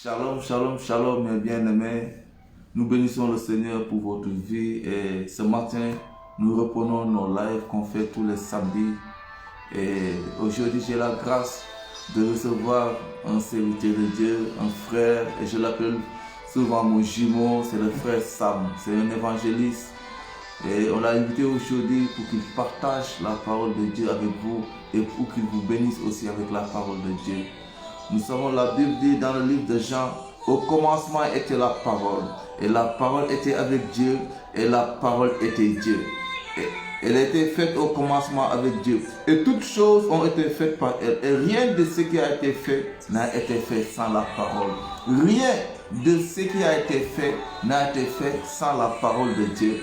Shalom, shalom, shalom, mes bien-aimés. Nous bénissons le Seigneur pour votre vie et ce matin, nous reprenons nos lives qu'on fait tous les samedis. Et aujourd'hui, j'ai la grâce de recevoir un serviteur de Dieu, un frère, et je l'appelle souvent mon jumeau, c'est le frère Sam, c'est un évangéliste. Et on l'a invité aujourd'hui pour qu'il partage la parole de Dieu avec vous et pour qu'il vous bénisse aussi avec la parole de Dieu. Nous savons, la Bible dit dans le livre de Jean, au commencement était la parole, et la parole était avec Dieu, et la parole était Dieu. Et elle était faite au commencement avec Dieu. Et toutes choses ont été faites par elle. Et rien de ce qui a été fait n'a été fait sans la parole. Rien de ce qui a été fait n'a été fait sans la parole de Dieu.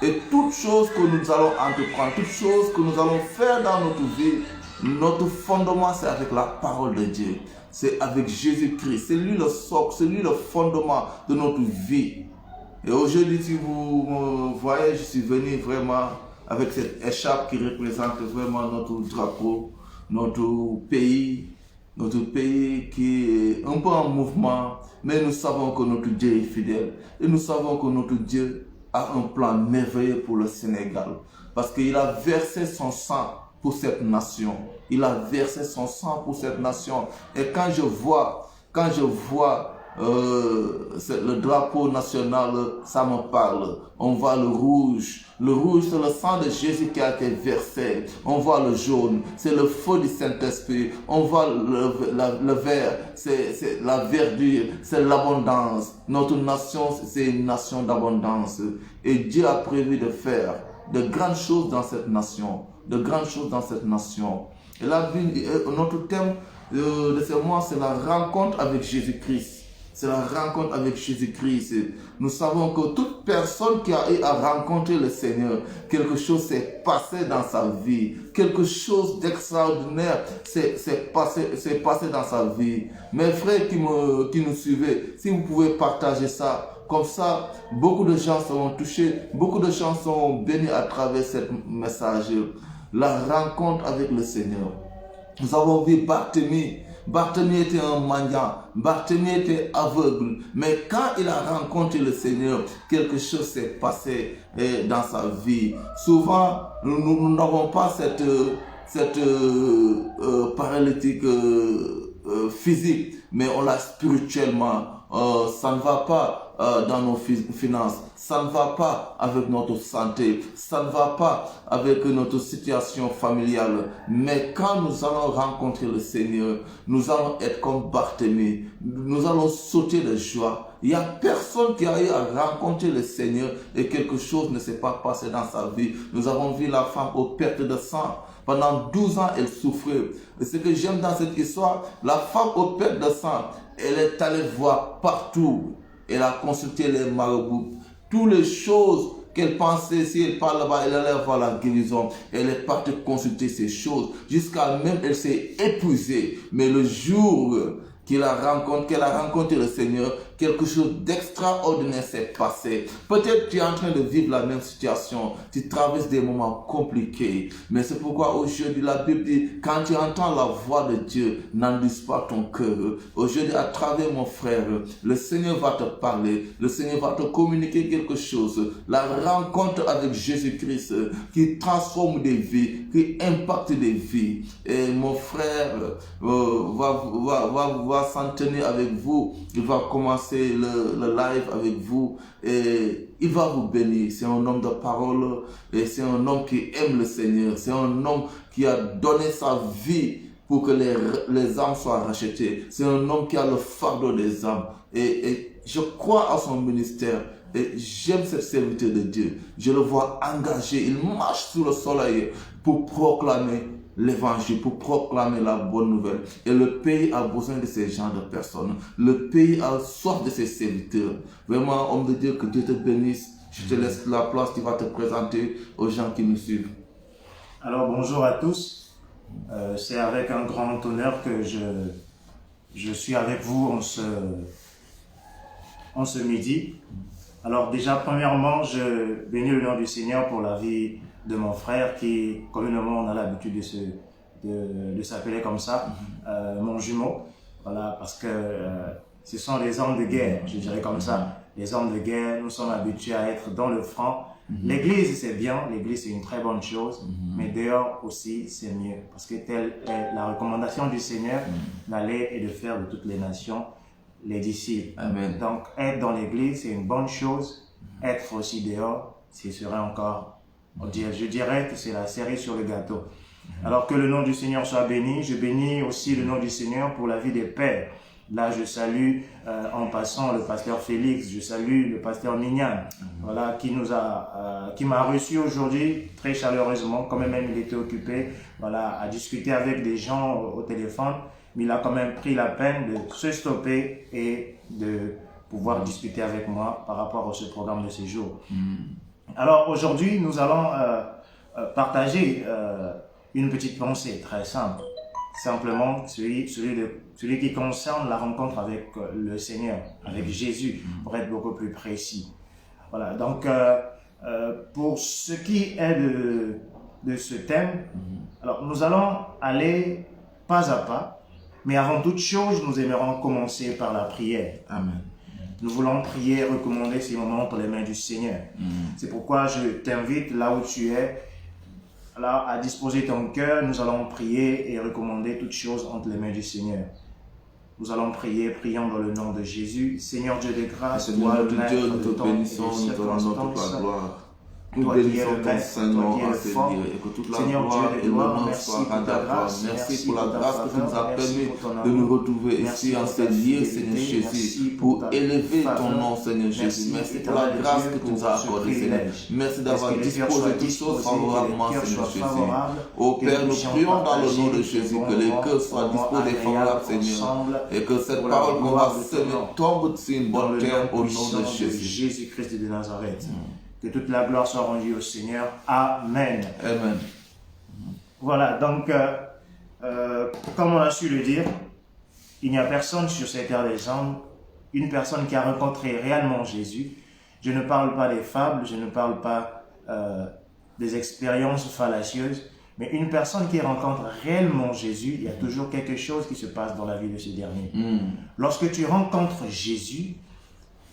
Et toutes choses que nous allons entreprendre, toutes choses que nous allons faire dans notre vie, notre fondement, c'est avec la parole de Dieu. C'est avec Jésus-Christ. C'est lui le socle, c'est lui le fondement de notre vie. Et aujourd'hui, si vous me voyez, je suis venu vraiment avec cette écharpe qui représente vraiment notre drapeau, notre pays qui est un peu en mouvement, mais nous savons que notre Dieu est fidèle. Et nous savons que notre Dieu a un plan merveilleux pour le Sénégal. Parce qu'il a versé son sang pour cette nation. Il a versé son sang pour cette nation. Et quand je vois le drapeau national, ça me parle. On voit le rouge. Le rouge, c'est le sang de Jésus qui a été versé. On voit le jaune, c'est le feu du Saint-Esprit. On voit le vert, c'est la verdure, c'est l'abondance. Notre nation, c'est une nation d'abondance. Et Dieu a prévu de faire de grandes choses dans cette nation. De grandes choses dans cette nation. Et là, notre thème de ce mois, c'est la rencontre avec Jésus-Christ. C'est la rencontre avec Jésus-Christ. Nous savons que toute personne qui a eu à rencontrer le Seigneur, quelque chose s'est passé dans sa vie. Quelque chose d'extraordinaire s'est passé dans sa vie. Mes frères qui nous suivez, si vous pouvez partager ça, comme ça, beaucoup de gens seront touchés, beaucoup de gens seront bénis à travers ce message. La rencontre avec le Seigneur. Nous avons vu Barthélemy. Barthélemy était un mendiant, Barthélemy était aveugle, mais quand il a rencontré le Seigneur, quelque chose s'est passé dans sa vie. Souvent, nous n'avons pas cette paralytique physique, mais on l'a spirituellement. Ça ne va pas dans nos finances, ça ne va pas avec notre santé, ça ne va pas avec notre situation familiale. Mais quand nous allons rencontrer le Seigneur, nous allons être comme Barthélemy, nous allons sauter de joie. Il n'y a personne qui a eu à rencontrer le Seigneur et quelque chose ne s'est pas passé dans sa vie. Nous avons vu la femme aux pertes de sang. Pendant 12 ans, elle souffrait. Et ce que j'aime dans cette histoire, la femme aux pertes de sang, elle est allée voir partout. Elle a consulté les marabouts. Toutes les choses qu'elle pensait, si elle parle là-bas, elle allait voir la guérison. Elle est partie consulter ces choses. Jusqu'à même, elle s'est épuisée. Mais le jour qu'elle a rencontré le Seigneur, quelque chose d'extraordinaire s'est passé. Peut-être tu es en train de vivre la même situation, tu traverses des moments compliqués, mais c'est pourquoi aujourd'hui la Bible dit, quand tu entends la voix de Dieu, n'endurcis pas ton cœur. Aujourd'hui, à travers mon frère, le Seigneur va te parler, le Seigneur va te communiquer quelque chose. La rencontre avec Jésus-Christ qui transforme des vies, qui impacte des vies. Et mon frère va s'en tenir avec vous, il va commencer le live avec vous et il va vous bénir. C'est un homme de parole et c'est un homme qui aime le Seigneur. C'est un homme qui a donné sa vie pour que les âmes soient rachetées. C'est un homme qui a le fardeau des âmes et je crois à son ministère. Et j'aime ce serviteur de Dieu. Je le vois engagé. Il marche sous le soleil pour proclamer l'évangile, pour proclamer la bonne nouvelle. Et le pays a besoin de ces genres de personnes. Le pays a soif de ces serviteurs. Vraiment, homme de Dieu, que Dieu te bénisse. Je te laisse la place, tu vas te présenter aux gens qui nous suivent. Alors, bonjour à tous. C'est avec un grand honneur que je suis avec vous en ce midi. Alors déjà, premièrement, je bénis le nom du Seigneur pour la vie de mon frère qui, communément, on a l'habitude de s'appeler comme ça, mon jumeau. Voilà, parce que ce sont des hommes de guerre, je dirais comme ça. Les hommes de guerre, nous sommes habitués à être dans le front. L'église, c'est bien, l'église, c'est une très bonne chose, mais dehors aussi, c'est mieux. Parce que telle est la recommandation du Seigneur d'aller et de faire de toutes les nations les disciples. Amen. Donc, être dans l'église, c'est une bonne chose. Être aussi dehors, ce serait encore, je dirais que c'est la cerise sur le gâteau. Alors que le nom du Seigneur soit béni, je bénis aussi le nom du Seigneur pour la vie des pères. Là, je salue en passant le pasteur Félix, je salue le pasteur Mignan, voilà, qui m'a reçu aujourd'hui très chaleureusement, quand même il était occupé, voilà, à discuter avec des gens au téléphone, mais il a quand même pris la peine de se stopper et de pouvoir discuter avec moi par rapport à ce programme de séjour. Alors aujourd'hui, nous allons partager une petite pensée très simple. Simplement celui qui concerne la rencontre avec le Seigneur, avec Jésus, pour être beaucoup plus précis. Voilà, donc pour ce qui est de ce thème, alors nous allons aller pas à pas, mais avant toute chose, nous aimerons commencer par la prière. Amen. Nous voulons prier, recommander ces moments entre les mains du Seigneur. C'est pourquoi je t'invite là où tu es, alors, à disposer ton cœur, nous allons prier et recommander toutes choses entre les mains du Seigneur. Nous allons prier, prions dans le nom de Jésus. Seigneur Dieu de grâce, Seigneur toi, notre le Dieu, maître nous de te temps bénissons, et nous des te rendons toute la circonstances, gloire. Nous toi qui es bénissons le ton maître, Seigneur toi qui es en le ces fort. lieux et que toute la Seigneur gloire Dieu et de gloire, l'honneur merci soient pour ta rendus à toi. grâce, Merci pour la ta grâce que tu nous as faveur, permis merci pour ton de nous amour. retrouver Merci ici en pour ces ta lieux, fidélité, Seigneur merci Jésus, pour pour ta élever ton faveur. nom, Seigneur Jésus. Merci pour la Éternel grâce Dieu, que tu nous pour as ce accordée, Seigneur. privilège. Merci d'avoir Que les cœurs disposé soient toutes choses disposés, favorablement, que les cœurs Seigneur soient Jésus. favorables, Ô que Père, nous nous puissions prions dans le nom de partager Jésus ce que les bon cœurs soient moment disposés favorables, agréable Seigneur, ensemble, et que cette pour la parole qu'on va gloire de ton semer nom. tombe sur une Dans bonne le terre nom au nom puissant de de Jésus. Jésus-Christ de Nazareth. Que toute la gloire soit rendue au Seigneur. Amen. Amen. Voilà, donc, comme on a su le dire, il n'y a personne sur cette terre des hommes, une personne qui a rencontré réellement Jésus. Je ne parle pas des fables, je ne parle pas des expériences fallacieuses, mais une personne qui rencontre réellement Jésus, il y a toujours quelque chose qui se passe dans la vie de ce dernier. Lorsque tu rencontres Jésus,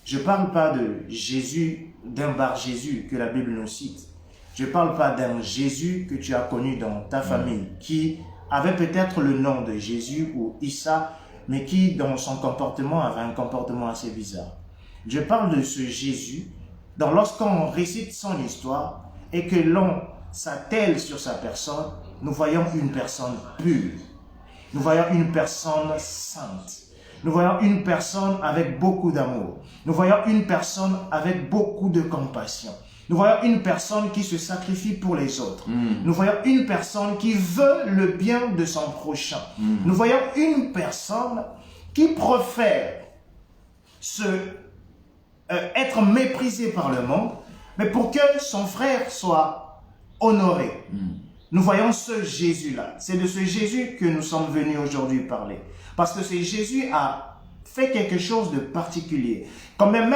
je ne parle pas de Jésus, d'un bar Jésus que la Bible nous cite. Je ne parle pas d'un Jésus que tu as connu dans ta famille, qui avait peut-être le nom de Jésus ou Issa, mais qui, dans son comportement, avait un comportement assez bizarre. Je parle de ce Jésus, dont lorsqu'on récite son histoire et que l'on s'attelle sur sa personne, nous voyons une personne pure. Nous voyons une personne sainte. Nous voyons une personne avec beaucoup d'amour. Nous voyons une personne avec beaucoup de compassion. Nous voyons une personne qui se sacrifie pour les autres. Nous voyons une personne qui veut le bien de son prochain. Nous voyons une personne qui préfère être méprisé par le monde, mais pour que son frère soit honoré. Nous voyons ce Jésus-là. C'est de ce Jésus que nous sommes venus aujourd'hui parler. Parce que ce Jésus a fait quelque chose de particulier. Quand même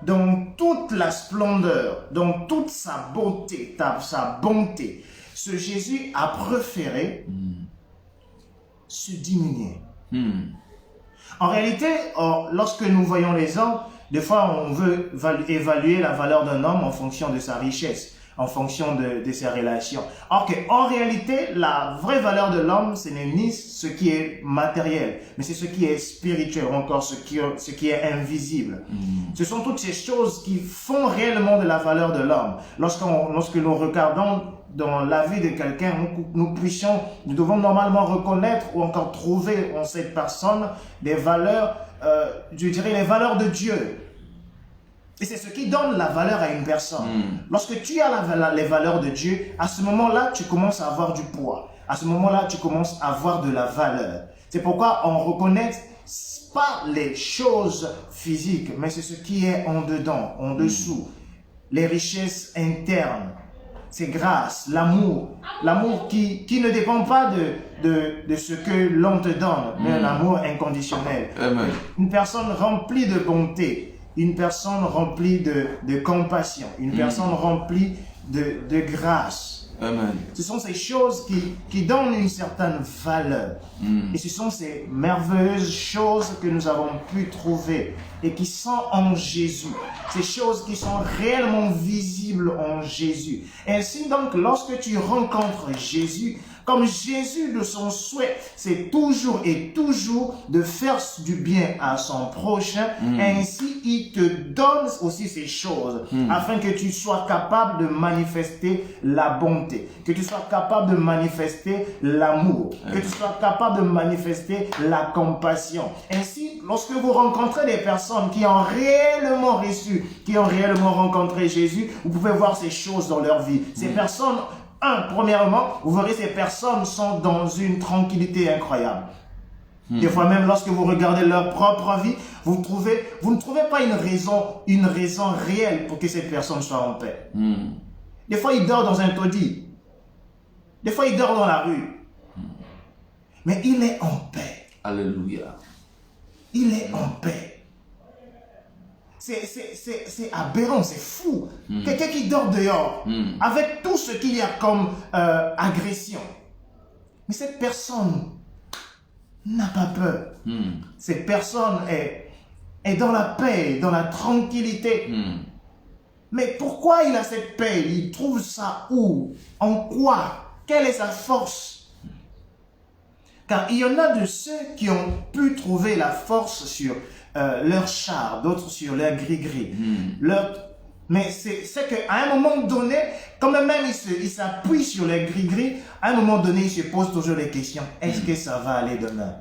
dans toute la splendeur, dans toute sa beauté, sa bonté, ce Jésus a préféré se diminuer. En réalité, lorsque nous voyons les hommes, des fois on veut évaluer la valeur d'un homme en fonction de sa richesse, en fonction de ses relations. Or en réalité, la vraie valeur de l'homme, ce n'est ni ce qui est matériel, mais c'est ce qui est spirituel, ou encore ce qui est invisible. Ce sont toutes ces choses qui font réellement de la valeur de l'homme. Lorsque nous regardons dans la vie de quelqu'un, nous devons normalement reconnaître ou encore trouver en cette personne des valeurs, je dirais les valeurs de Dieu. Et c'est ce qui donne la valeur à une personne. Lorsque tu as les valeurs de Dieu, à ce moment-là, tu commences à avoir du poids. À ce moment-là, tu commences à avoir de la valeur. C'est pourquoi on reconnaît pas les choses physiques, mais c'est ce qui est en dedans, en dessous. Les richesses internes, c'est grâce, l'amour. L'amour qui ne dépend pas de ce que l'on te donne, mais un amour inconditionnel. Amen. Une personne remplie de bonté. Une personne remplie de compassion, une personne remplie de grâce. Amen. Ce sont ces choses qui donnent une certaine valeur. Et ce sont ces merveilleuses choses que nous avons pu trouver et qui sont en Jésus. Ces choses qui sont réellement visibles en Jésus. Ainsi donc, lorsque tu rencontres Jésus, comme Jésus de son souhait, c'est toujours et toujours de faire du bien à son prochain. Ainsi, il te donne aussi ces choses afin que tu sois capable de manifester la bonté, que tu sois capable de manifester l'amour, que tu sois capable de manifester la compassion. Ainsi, lorsque vous rencontrez des personnes qui ont réellement reçu, qui ont réellement rencontré Jésus, vous pouvez voir ces choses dans leur vie. Ces personnes, premièrement, vous verrez ces personnes sont dans une tranquillité incroyable. Des fois même, lorsque vous regardez leur propre vie, vous ne trouvez pas une raison réelle pour que ces personnes soient en paix. Des fois, ils dorment dans un taudis. Des fois, ils dorment dans la rue. Mais il est en paix. Alléluia. Il est en paix. C'est aberrant, c'est fou. Quelqu'un qui dort dehors, avec tout ce qu'il y a comme agression. Mais cette personne n'a pas peur. Cette personne est dans la paix, dans la tranquillité. Mais pourquoi il a cette paix? Il trouve ça où? En quoi? Quelle est sa force? Car il y en a de ceux qui ont pu trouver la force sur leur char, d'autres sur leur gris-gris. Mais c'est qu'à un moment donné, quand même il s'appuie sur les gris-gris, à un moment donné, il se pose toujours les questions. Est-ce que ça va aller demain?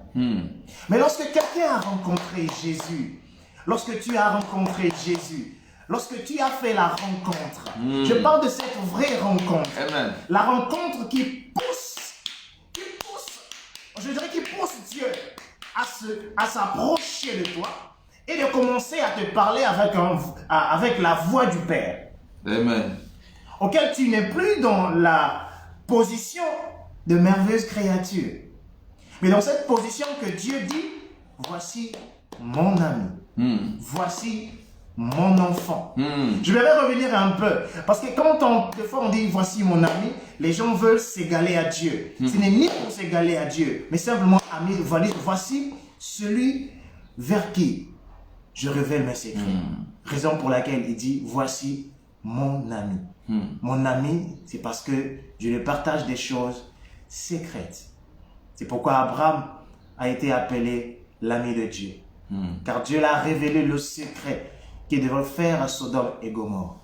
Mais lorsque quelqu'un a rencontré Jésus, lorsque tu as rencontré Jésus, lorsque tu as fait la rencontre, je parle de cette vraie rencontre. Amen. La rencontre qui pousse, je dirais qui pousse Dieu à s'approcher de toi et de commencer à te parler avec la voix du Père. Amen. Auquel tu n'es plus dans la position de merveilleuse créature, mais dans cette position que Dieu dit, voici mon ami, voici mon enfant. Je vais revenir un peu, parce que quand des fois on dit voici mon ami, les gens veulent s'égaler à Dieu. Ce n'est ni pour s'égaler à Dieu, mais simplement ami, voici celui vers qui je révèle mes secrets. Raison pour laquelle il dit voici mon ami. Mon ami, c'est parce que je lui partage des choses secrètes. C'est pourquoi Abraham a été appelé l'ami de Dieu. Car Dieu l'a révélé le secret qu'il devrait faire à Sodome et Gomorrhe,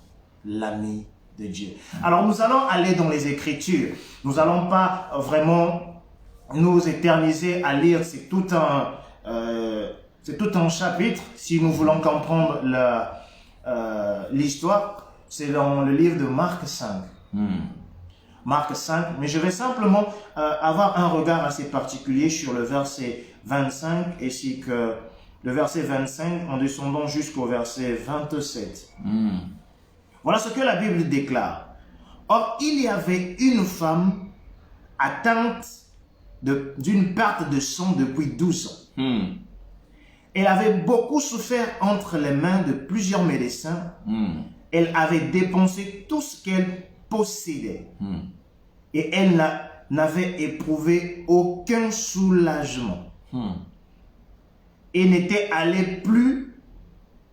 l'ami de Dieu. Alors nous allons aller dans les Écritures. Nous n'allons pas vraiment nous éterniser à lire. C'est tout un chapitre. Si nous voulons comprendre l'histoire, c'est dans le livre de Marc 5. Marc 5, mais je vais simplement avoir un regard assez particulier sur le verset 25 ainsi que le verset 25 en descendant jusqu'au verset 27. Voilà ce que la Bible déclare. Or, il y avait une femme atteinte d'une perte de sang depuis 12 ans. Elle avait beaucoup souffert entre les mains de plusieurs médecins. Elle avait dépensé tout ce qu'elle possédait. Et elle n'avait éprouvé aucun soulagement. Et n'était allée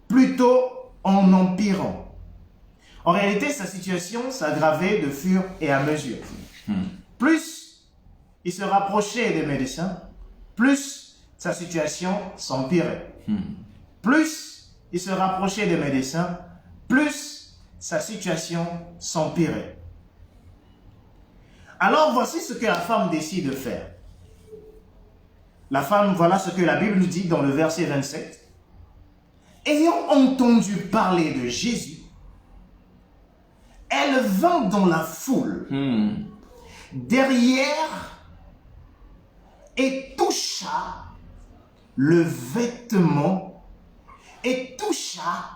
plutôt en empirant. En réalité, sa situation s'aggravait de fur et à mesure. Plus il se rapprochait des médecins, plus sa situation s'empirait. Plus il se rapprochait des médecins, plus sa situation s'empirait. Alors voici ce que la femme décide de faire. La femme, voilà ce que la Bible nous dit dans le verset 27. Ayant entendu parler de Jésus, elle vint dans la foule, derrière, et toucha le vêtement, et toucha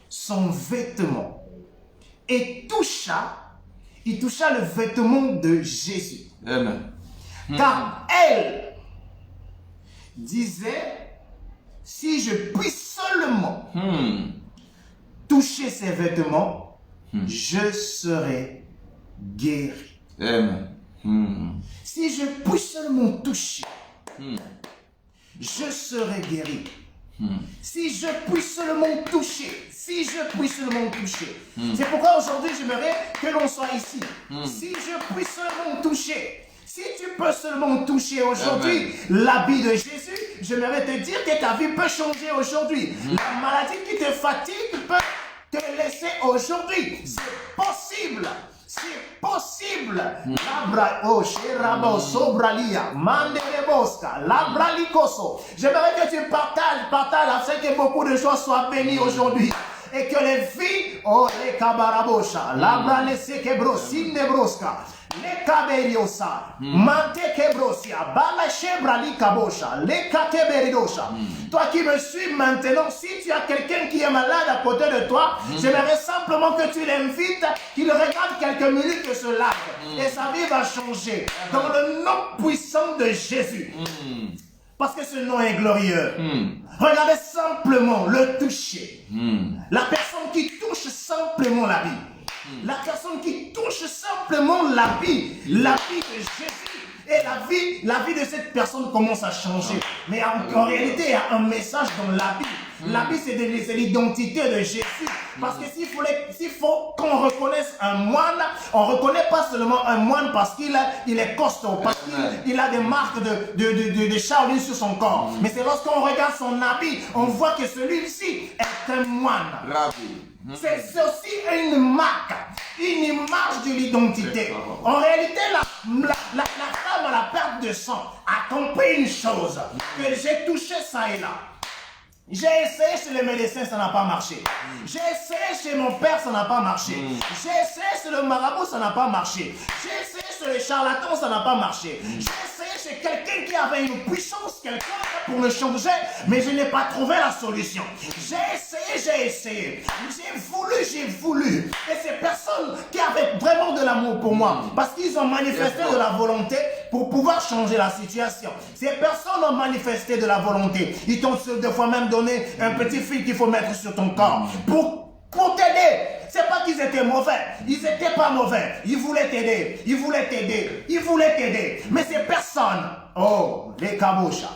son vêtement, et il toucha le vêtement de Jésus. Amen. Car elle disait, si je puis seulement toucher ses vêtements, je serai guéri. Amen. Si je puis seulement toucher, je serai guéri. Si je puis seulement toucher, si je puis seulement toucher. C'est pourquoi aujourd'hui j'aimerais que l'on soit ici. Si je puis seulement toucher. Si tu peux seulement toucher aujourd'hui l'habit de Jésus, j'aimerais te dire que ta vie peut changer aujourd'hui. La maladie qui te fatigue peut te laisser aujourd'hui. C'est possible. C'est possible. J'aimerais que tu partages afin que beaucoup de choses soient bénies aujourd'hui. Et que les filles, les kabarabosha, labra les sekebrosin de brosca, les kaberiosa, mante kebrosia, bala chebra li kabosha, les kateberidosha. Toi qui me suis maintenant, si tu as quelqu'un qui est malade à côté de toi, j'aimerais simplement que tu l'invites, qu'il regarde quelques minutes et se lave. Et sa vie va changer. Dans le nom puissant de Jésus. Parce que ce nom est glorieux. Regardez simplement le toucher. La personne qui touche simplement la vie. La personne qui touche simplement la vie de Jésus. Et la vie de cette personne commence à changer. Mais en réalité, il y a un message dans la vie. La vie, c'est l'identité de Jésus. Parce que s'il faut qu'on reconnaisse un moine, on ne reconnaît pas seulement un moine parce qu'il est costaud, parce qu'il a des marques de Shaolin sur son corps. Mais c'est lorsqu'on regarde son habit, on voit que celui-ci est un moine. C'est aussi une marque, une image de l'identité. En réalité, la femme à la perte de sang a compris une chose, que j'ai touché ça et là. J'ai essayé chez les médecins, ça n'a pas marché. J'ai essayé chez mon père, ça n'a pas marché. J'ai essayé chez le marabout, ça n'a pas marché. J'ai essayé chez les charlatans, ça n'a pas marché. J'ai essayé chez quelqu'un qui avait une puissance quelconque pour me changer, mais je n'ai pas trouvé la solution. J'ai essayé. J'ai voulu. Et ces personnes qui avaient vraiment de l'amour pour moi, parce qu'ils ont manifesté de la volonté pour pouvoir changer la situation. Ces personnes ont manifesté de la volonté. Ils t'ont des fois même donné un petit fil qu'il faut mettre sur ton corps pour t'aider. C'est pas qu'ils étaient mauvais. Ils n'étaient pas mauvais. Ils voulaient t'aider. Ils voulaient t'aider. Mais ces personnes, les kabosha,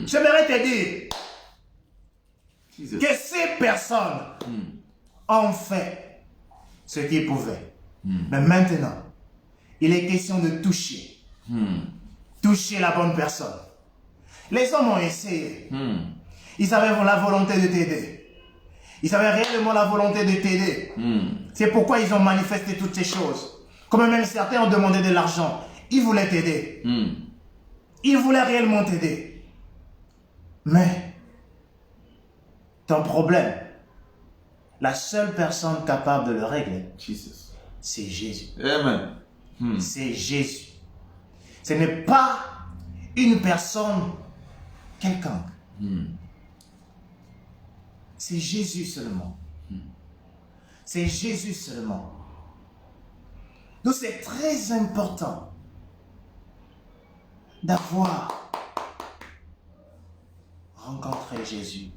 j'aimerais te dire que ces personnes ont fait ce qu'ils pouvaient. Mais maintenant, il est question de toucher. Toucher la bonne personne. Les hommes ont essayé. Ils avaient la volonté de t'aider. Ils avaient réellement la volonté de t'aider. C'est pourquoi ils ont manifesté toutes ces choses. Comme même certains ont demandé de l'argent. Ils voulaient t'aider. Ils voulaient réellement t'aider. Mais, ton problème, la seule personne capable de le régler, c'est Jésus. Amen. C'est Jésus. Ce n'est pas une personne quelconque. C'est Jésus seulement. C'est Jésus seulement. Donc c'est très important d'avoir rencontré Jésus.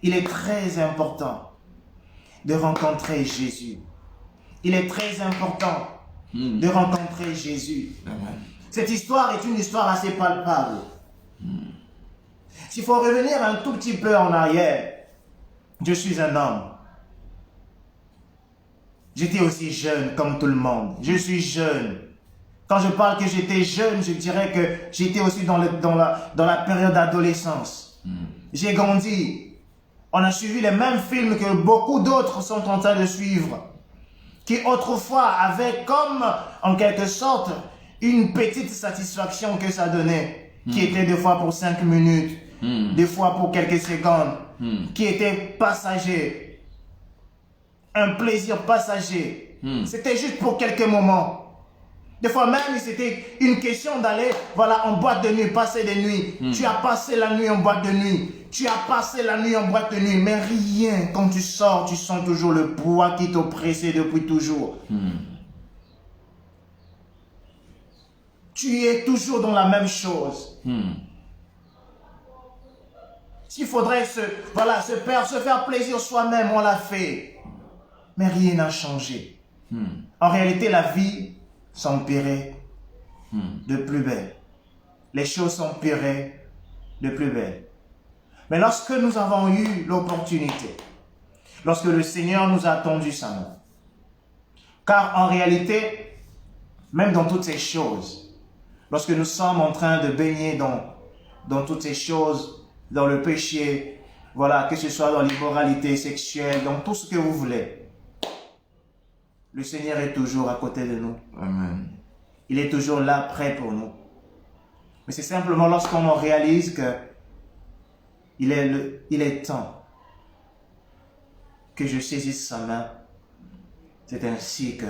Il est très important de rencontrer Jésus. Il est très important de rencontrer Jésus. Cette histoire est une histoire assez palpable. S'il faut revenir un tout petit peu en arrière, je suis un homme. J'étais aussi jeune comme tout le monde. Je suis jeune. Quand je parle que j'étais jeune, je dirais que j'étais aussi dans la période d'adolescence. J'ai grandi. On a suivi les mêmes films que beaucoup d'autres sont en train de suivre. Qui autrefois avaient comme, en quelque sorte, une petite satisfaction que ça donnait. Qui était des fois pour 5 minutes. Des fois pour quelques secondes. Qui était passager. Un plaisir passager. C'était juste pour quelques moments. Des fois même, c'était une question d'aller en boîte de nuit, passer des nuits. Tu as passé la nuit en boîte de nuit. Tu as passé la nuit en boîte de nuit. Mais rien, quand tu sors, tu sens toujours le poids qui t'oppressait depuis toujours. Tu es toujours dans la même chose. S'il faudrait se faire plaisir soi-même, on l'a fait. Mais rien n'a changé. En réalité, la vie s'empirer de plus belle. Les choses s'empiraient de plus belle. Mais lorsque nous avons eu l'opportunité, lorsque le Seigneur nous a tendu sa main, car en réalité, même dans toutes ces choses, lorsque nous sommes en train de baigner dans toutes ces choses, dans le péché, voilà, que ce soit dans l'immoralité sexuelle, dans tout ce que vous voulez, le Seigneur est toujours à côté de nous. Amen. Il est toujours là, prêt pour nous. Mais c'est simplement lorsqu'on réalise que il est temps que je saisisse sa main. C'est ainsi que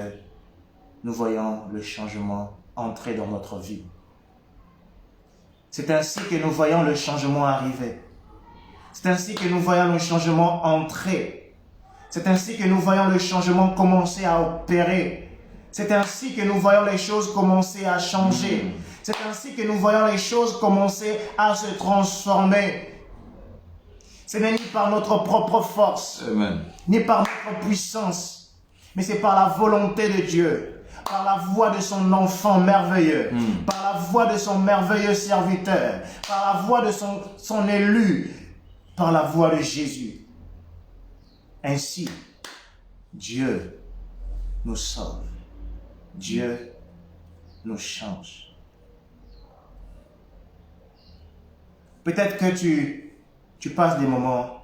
nous voyons le changement entrer dans notre vie. C'est ainsi que nous voyons le changement arriver. C'est ainsi que nous voyons le changement entrer. C'est ainsi que nous voyons le changement commencer à opérer. C'est ainsi que nous voyons les choses commencer à changer. C'est ainsi que nous voyons les choses commencer à se transformer. Ce n'est ni par notre propre force, Amen. ni par notre puissance, mais c'est par la volonté de Dieu, par la voix de son enfant merveilleux, par la voix de son merveilleux serviteur, par la voix de son élu, par la voix de Jésus. Ainsi, Dieu nous sauve. Dieu nous change. Peut-être que tu passes des moments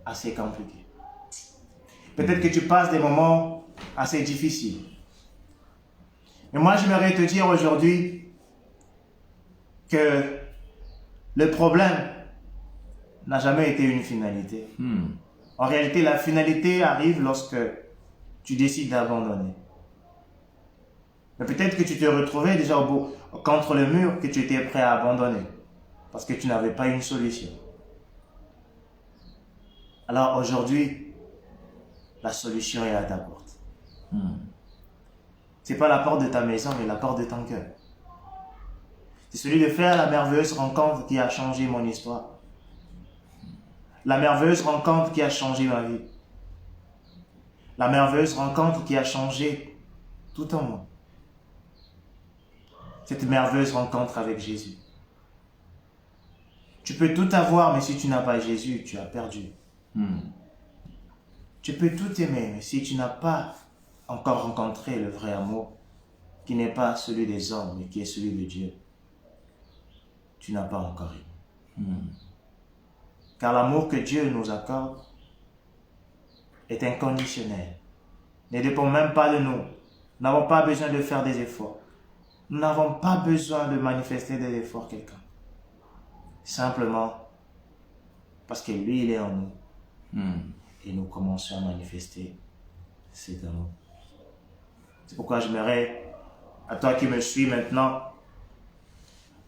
assez compliqués. Peut-être que tu passes des moments assez difficiles. Mais moi, j'aimerais te dire aujourd'hui que le problème n'a jamais été une finalité. En réalité, la finalité arrive lorsque tu décides d'abandonner. Mais peut-être que tu te retrouvais déjà contre le mur, que tu étais prêt à abandonner parce que tu n'avais pas une solution. Alors aujourd'hui, la solution est à ta porte. C'est pas la porte de ta maison, mais la porte de ton cœur. C'est celui de faire la merveilleuse rencontre qui a changé mon histoire. La merveilleuse rencontre qui a changé ma vie. La merveilleuse rencontre qui a changé tout en moi. Cette merveilleuse rencontre avec Jésus. Tu peux tout avoir, mais si tu n'as pas Jésus, tu as perdu. Tu peux tout aimer, mais si tu n'as pas encore rencontré le vrai amour, qui n'est pas celui des hommes, mais qui est celui de Dieu, tu n'as pas encore aimé. Car l'amour que Dieu nous accorde est inconditionnel. Ne dépend même pas de nous. Nous n'avons pas besoin de faire des efforts. Nous n'avons pas besoin de manifester des efforts quelqu'un. Simplement parce que lui, il est en nous. Et nous commençons à manifester cet amour. C'est pourquoi j'aimerais, à toi qui me suis maintenant,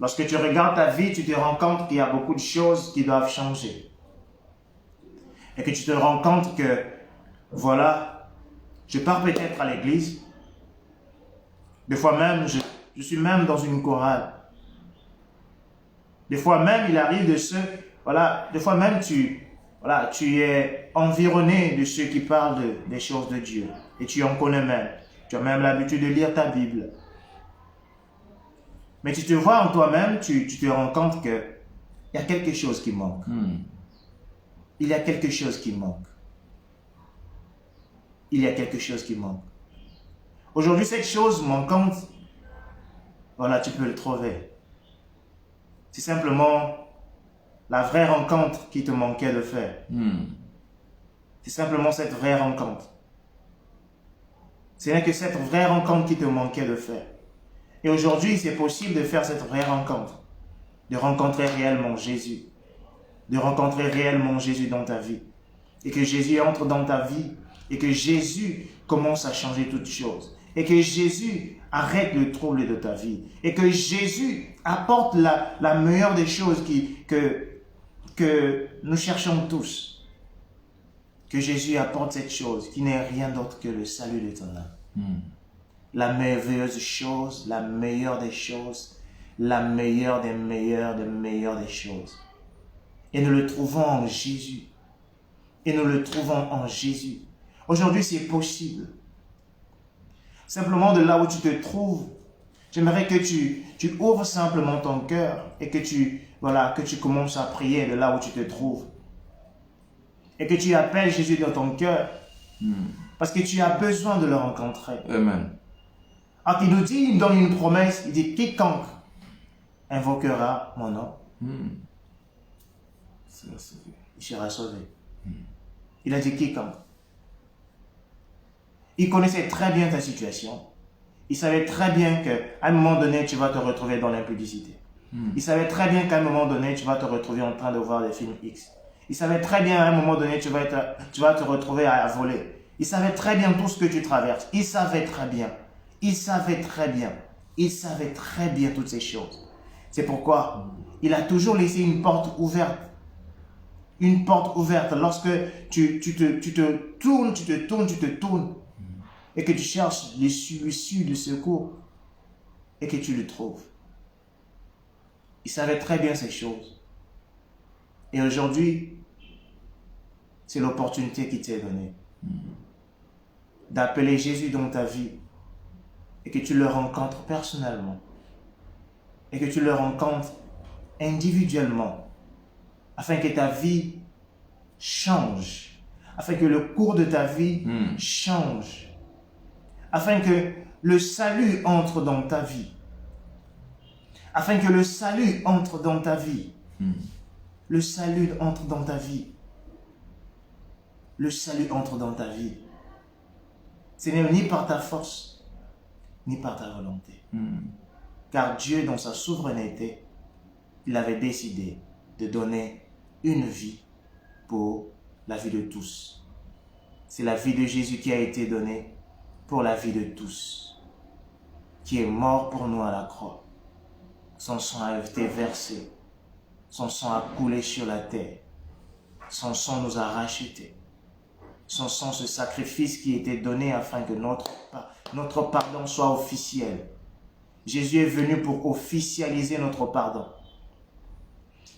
lorsque tu regardes ta vie, tu te rends compte qu'il y a beaucoup de choses qui doivent changer. Et que tu te rends compte que, voilà, je pars peut-être à l'église. Des fois même, je suis même dans une chorale. Des fois même, il arrive de ceux, voilà, des fois même tu es environné de ceux qui parlent des choses de Dieu. Et tu en connais même. Tu as même l'habitude de lire ta Bible. Mais tu te vois en toi-même, tu te rends compte qu'il y a quelque chose qui manque. Il y a quelque chose qui manque. Il y a quelque chose qui manque. Aujourd'hui, cette chose manquante, voilà, tu peux le trouver. C'est simplement la vraie rencontre qui te manquait de faire. C'est simplement cette vraie rencontre. Ce n'est que cette vraie rencontre qui te manquait de faire. Et aujourd'hui, c'est possible de faire cette vraie rencontre. De rencontrer réellement Jésus. De rencontrer réellement Jésus dans ta vie. Et que Jésus entre dans ta vie. Et que Jésus commence à changer toutes choses. Et que Jésus arrête le trouble de ta vie. Et que Jésus apporte la meilleure des choses que nous cherchons tous. Que Jésus apporte cette chose qui n'est rien d'autre que le salut de ton âme. La merveilleuse chose, la meilleure des choses, la meilleure des meilleures des choses. Et nous le trouvons en Jésus. Et nous le trouvons en Jésus. Aujourd'hui, c'est possible. Simplement de là où tu te trouves, j'aimerais que tu ouvres simplement ton cœur et que que tu commences à prier de là où tu te trouves. Et que tu appelles Jésus dans ton cœur. Parce que tu as besoin de le rencontrer. Amen. Alors il nous dit, il donne une promesse, il dit, quiconque invoquera mon nom, il sera sauvé. Il a dit quiconque. Il connaissait très bien ta situation. Il savait très bien qu'à un moment donné, tu vas te retrouver dans l'impudicité. Il savait très bien qu'à un moment donné, tu vas te retrouver en train de voir des films X. Il savait très bien à un moment donné, tu vas te retrouver à voler. Il savait très bien tout ce que tu traverses. Il savait très bien. Il savait très bien. Il savait très bien toutes ces choses. C'est pourquoi il a toujours laissé une porte ouverte. Une porte ouverte lorsque tu te tournes et que tu cherches l'issue du secours et que tu le trouves. Il savait très bien ces choses. Et aujourd'hui, c'est l'opportunité qui t'est donnée d'appeler Jésus dans ta vie et que tu le rencontres personnellement et que tu le rencontres individuellement afin que ta vie change, afin que le cours de ta vie change, afin que le salut entre dans ta vie, afin que le salut entre dans ta vie. Le salut entre dans ta vie. Le salut entre dans ta vie. Ce n'est ni par ta force, ni par ta volonté. Car Dieu, dans sa souveraineté, il avait décidé de donner une vie pour la vie de tous. C'est la vie de Jésus qui a été donnée pour la vie de tous, qui est mort pour nous à la croix. Son sang a été versé, son sang a coulé sur la terre, son sang nous a rachetés. Son sang, ce sacrifice qui était donné afin que notre pardon soit officiel. Jésus est venu pour officialiser notre pardon.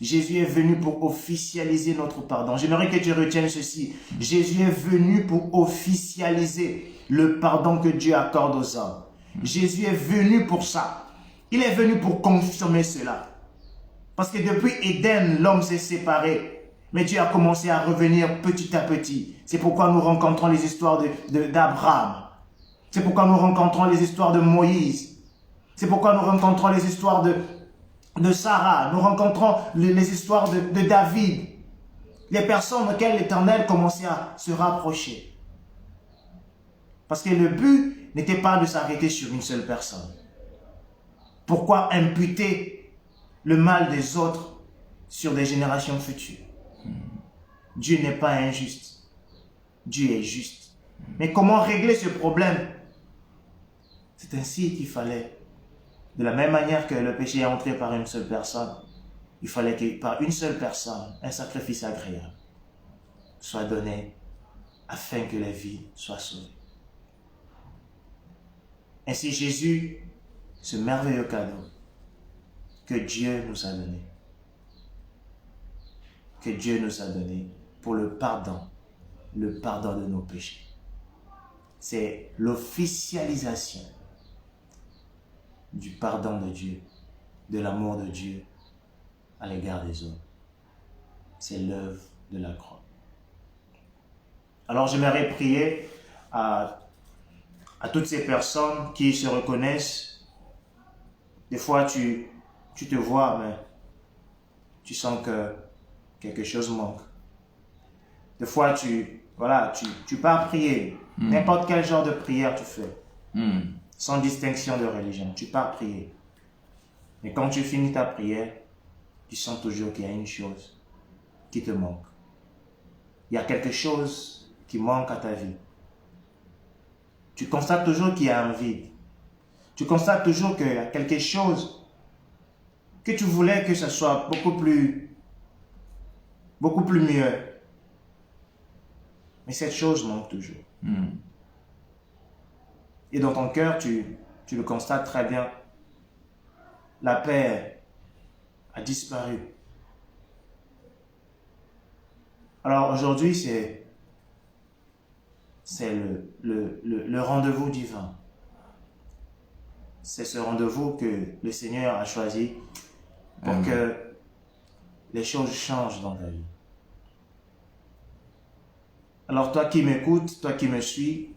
Jésus est venu pour officialiser notre pardon. J'aimerais que tu retiennes ceci. Jésus est venu pour officialiser le pardon que Dieu accorde aux hommes. Jésus est venu pour ça. Il est venu pour confirmer cela. Parce que depuis Éden, l'homme s'est séparé. Mais Dieu a commencé à revenir petit à petit. C'est pourquoi nous rencontrons les histoires d'Abraham. C'est pourquoi nous rencontrons les histoires de Moïse. C'est pourquoi nous rencontrons les histoires de Sarah. Nous rencontrons les histoires de David. Les personnes auxquelles l'Éternel commençait à se rapprocher. Parce que le but n'était pas de s'arrêter sur une seule personne. Pourquoi imputer le mal des autres sur des générations futures? Dieu n'est pas injuste. Dieu est juste. Mais comment régler ce problème? C'est ainsi qu'il fallait. De la même manière que le péché est entré par une seule personne, il fallait que par une seule personne, un sacrifice agréable soit donné afin que la vie soit sauvée. Ainsi Jésus, ce merveilleux cadeau que Dieu nous a donné, pour le pardon de nos péchés. C'est l'officialisation du pardon de Dieu, de l'amour de Dieu à l'égard des hommes. C'est l'œuvre de la croix. Alors j'aimerais prier à toutes ces personnes qui se reconnaissent. Des fois tu te vois, mais tu sens que quelque chose manque. Des fois tu pars prier. N'importe quel genre de prière tu fais. Sans distinction de religion. Tu pars prier. Mais quand tu finis ta prière, tu sens toujours qu'il y a une chose qui te manque. Il y a quelque chose qui manque à ta vie. Tu constates toujours qu'il y a un vide. Tu constates toujours qu'il y a quelque chose que tu voulais que ce soit beaucoup plus mieux. Mais cette chose manque toujours. Et dans ton cœur, tu le constates très bien. La paix a disparu. Alors aujourd'hui, c'est le rendez-vous divin. c'est ce rendez-vous que le Seigneur a choisi pour que les choses changent dans ta vie. Alors toi qui m'écoutes, toi qui me suis,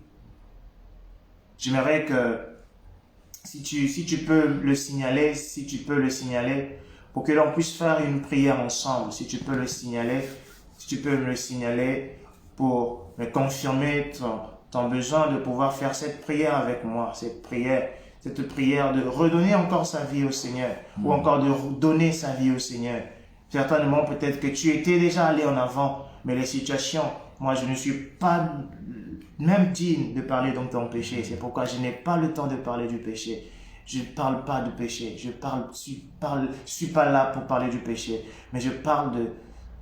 j'aimerais que si tu peux le signaler, pour que l'on puisse faire une prière ensemble, si tu peux me le signaler pour me confirmer ton besoin de pouvoir faire cette prière avec moi, cette prière de redonner encore sa vie au Seigneur, ou encore de donner sa vie au Seigneur. Certainement, peut-être que tu étais déjà allé en avant, mais les situations, moi je ne suis pas même digne de parler de ton péché. C'est pourquoi je n'ai pas le temps de parler du péché. Je ne parle pas du péché. Je suis pas là pour parler du péché, mais je parle de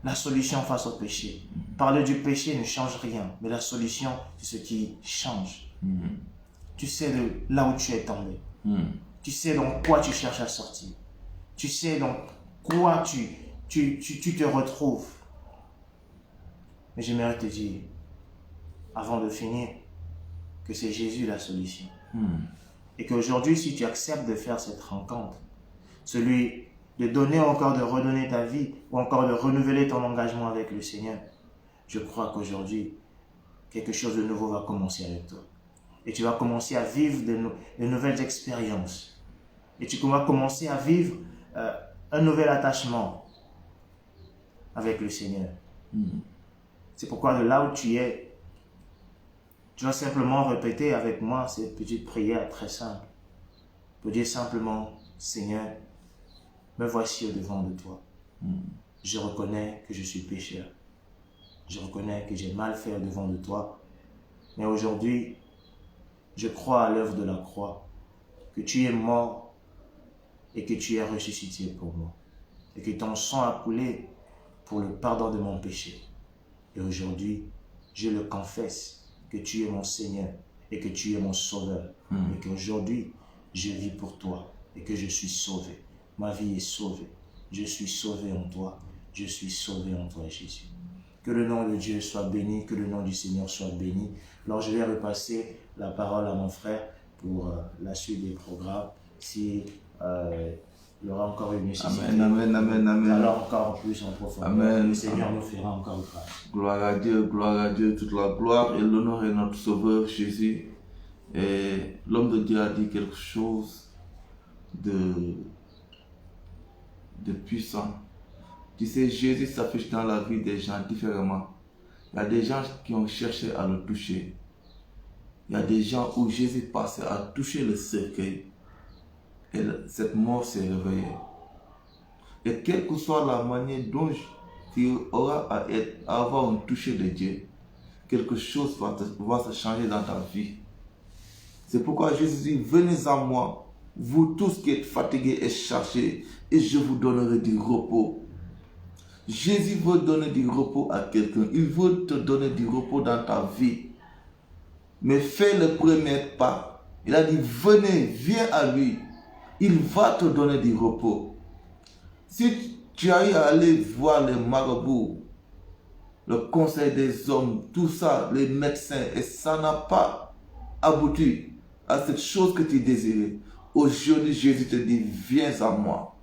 la solution face au péché. Parler du péché ne change rien, mais la solution, c'est ce qui change. Tu sais de là où tu es tombé. Tu sais dans quoi tu cherches à sortir. Tu sais dans quoi tu te retrouves. Mais j'aimerais te dire, avant de finir, que c'est Jésus la solution. Et qu'aujourd'hui, si tu acceptes de faire cette rencontre, celui de donner encore, de redonner ta vie, ou encore de renouveler ton engagement avec le Seigneur, je crois qu'aujourd'hui, quelque chose de nouveau va commencer avec toi. Et tu vas commencer à vivre de nouvelles expériences. Et tu vas commencer à vivre un nouvel attachement avec le Seigneur. C'est pourquoi de là où tu es, tu vas simplement répéter avec moi cette petite prière très simple. Pour dire simplement, Seigneur, me voici au-devant de toi. Je reconnais que je suis pécheur. Je reconnais que j'ai mal fait au-devant de toi. Mais aujourd'hui, je crois à l'œuvre de la croix, que tu es mort et que tu es ressuscité pour moi. Et que ton sang a coulé pour le pardon de mon péché. Et aujourd'hui, je le confesse que tu es mon Seigneur et que tu es mon Sauveur. Et qu'aujourd'hui, je vis pour toi et que je suis sauvé. Ma vie est sauvée. Je suis sauvé en toi. Je suis sauvé en toi, Jésus. Que le nom de Dieu soit béni, que le nom du Seigneur soit béni. Alors, je vais repasser la parole à mon frère pour la suite des programmes. Si il y aura encore une nécessité. Amen. Alors encore plus en profondeur. Amen. Le Seigneur nous fera encore grâce. Gloire à Dieu, toute la gloire et l'honneur est notre Sauveur Jésus. Et l'homme de Dieu a dit quelque chose de puissant. Tu sais, Jésus s'affiche dans la vie des gens différemment. Il y a des gens qui ont cherché à le toucher. Il y a des gens où Jésus passait à toucher le cercueil. Et cette mort s'est réveillée. Et quelle que soit la manière dont tu auras à avoir un toucher de Dieu, quelque chose va se changer dans ta vie. C'est pourquoi Jésus dit, venez à moi, vous tous qui êtes fatigués et chargés, et je vous donnerai du repos. Jésus veut donner du repos à quelqu'un. Il veut te donner du repos dans ta vie. Mais fais le premier pas. Il a dit, venez, viens à lui. Il va te donner du repos. Si tu as eu à aller voir les marabouts, le conseil des hommes, tout ça, les médecins, et ça n'a pas abouti à cette chose que tu désirais, aujourd'hui Jésus te dit, viens à moi.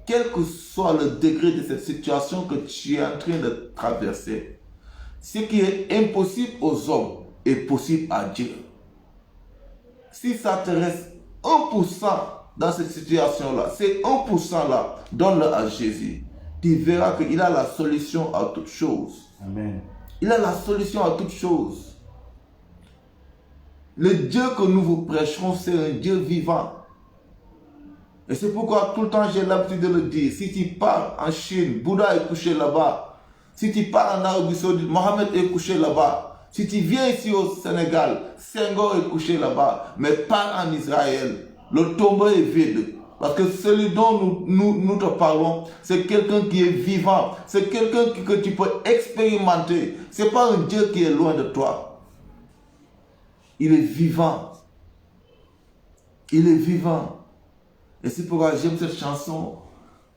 Quel que soit le degré de cette situation que tu es en train de traverser, ce qui est impossible aux hommes est possible à Dieu. Si ça te reste 1% dans cette situation-là, c'est 1% là, donne-le à Jésus. Tu verras qu'il a la solution à toutes choses. Amen. Il a la solution à toutes choses. Le Dieu que nous vous prêcherons, c'est un Dieu vivant. Et c'est pourquoi tout le temps j'ai l'habitude de le dire. Si tu pars en Chine, Bouddha est couché là-bas. Si tu pars en Arabie Saoudite, Mohamed est couché là-bas. Si tu viens ici au Sénégal, Senghor est couché là-bas. Mais pars en Israël, le tombeau est vide. Parce que celui dont nous te parlons, c'est quelqu'un qui est vivant. C'est quelqu'un que tu peux expérimenter. Ce n'est pas un Dieu qui est loin de toi. Il est vivant. Il est vivant. Et c'est pourquoi j'aime cette chanson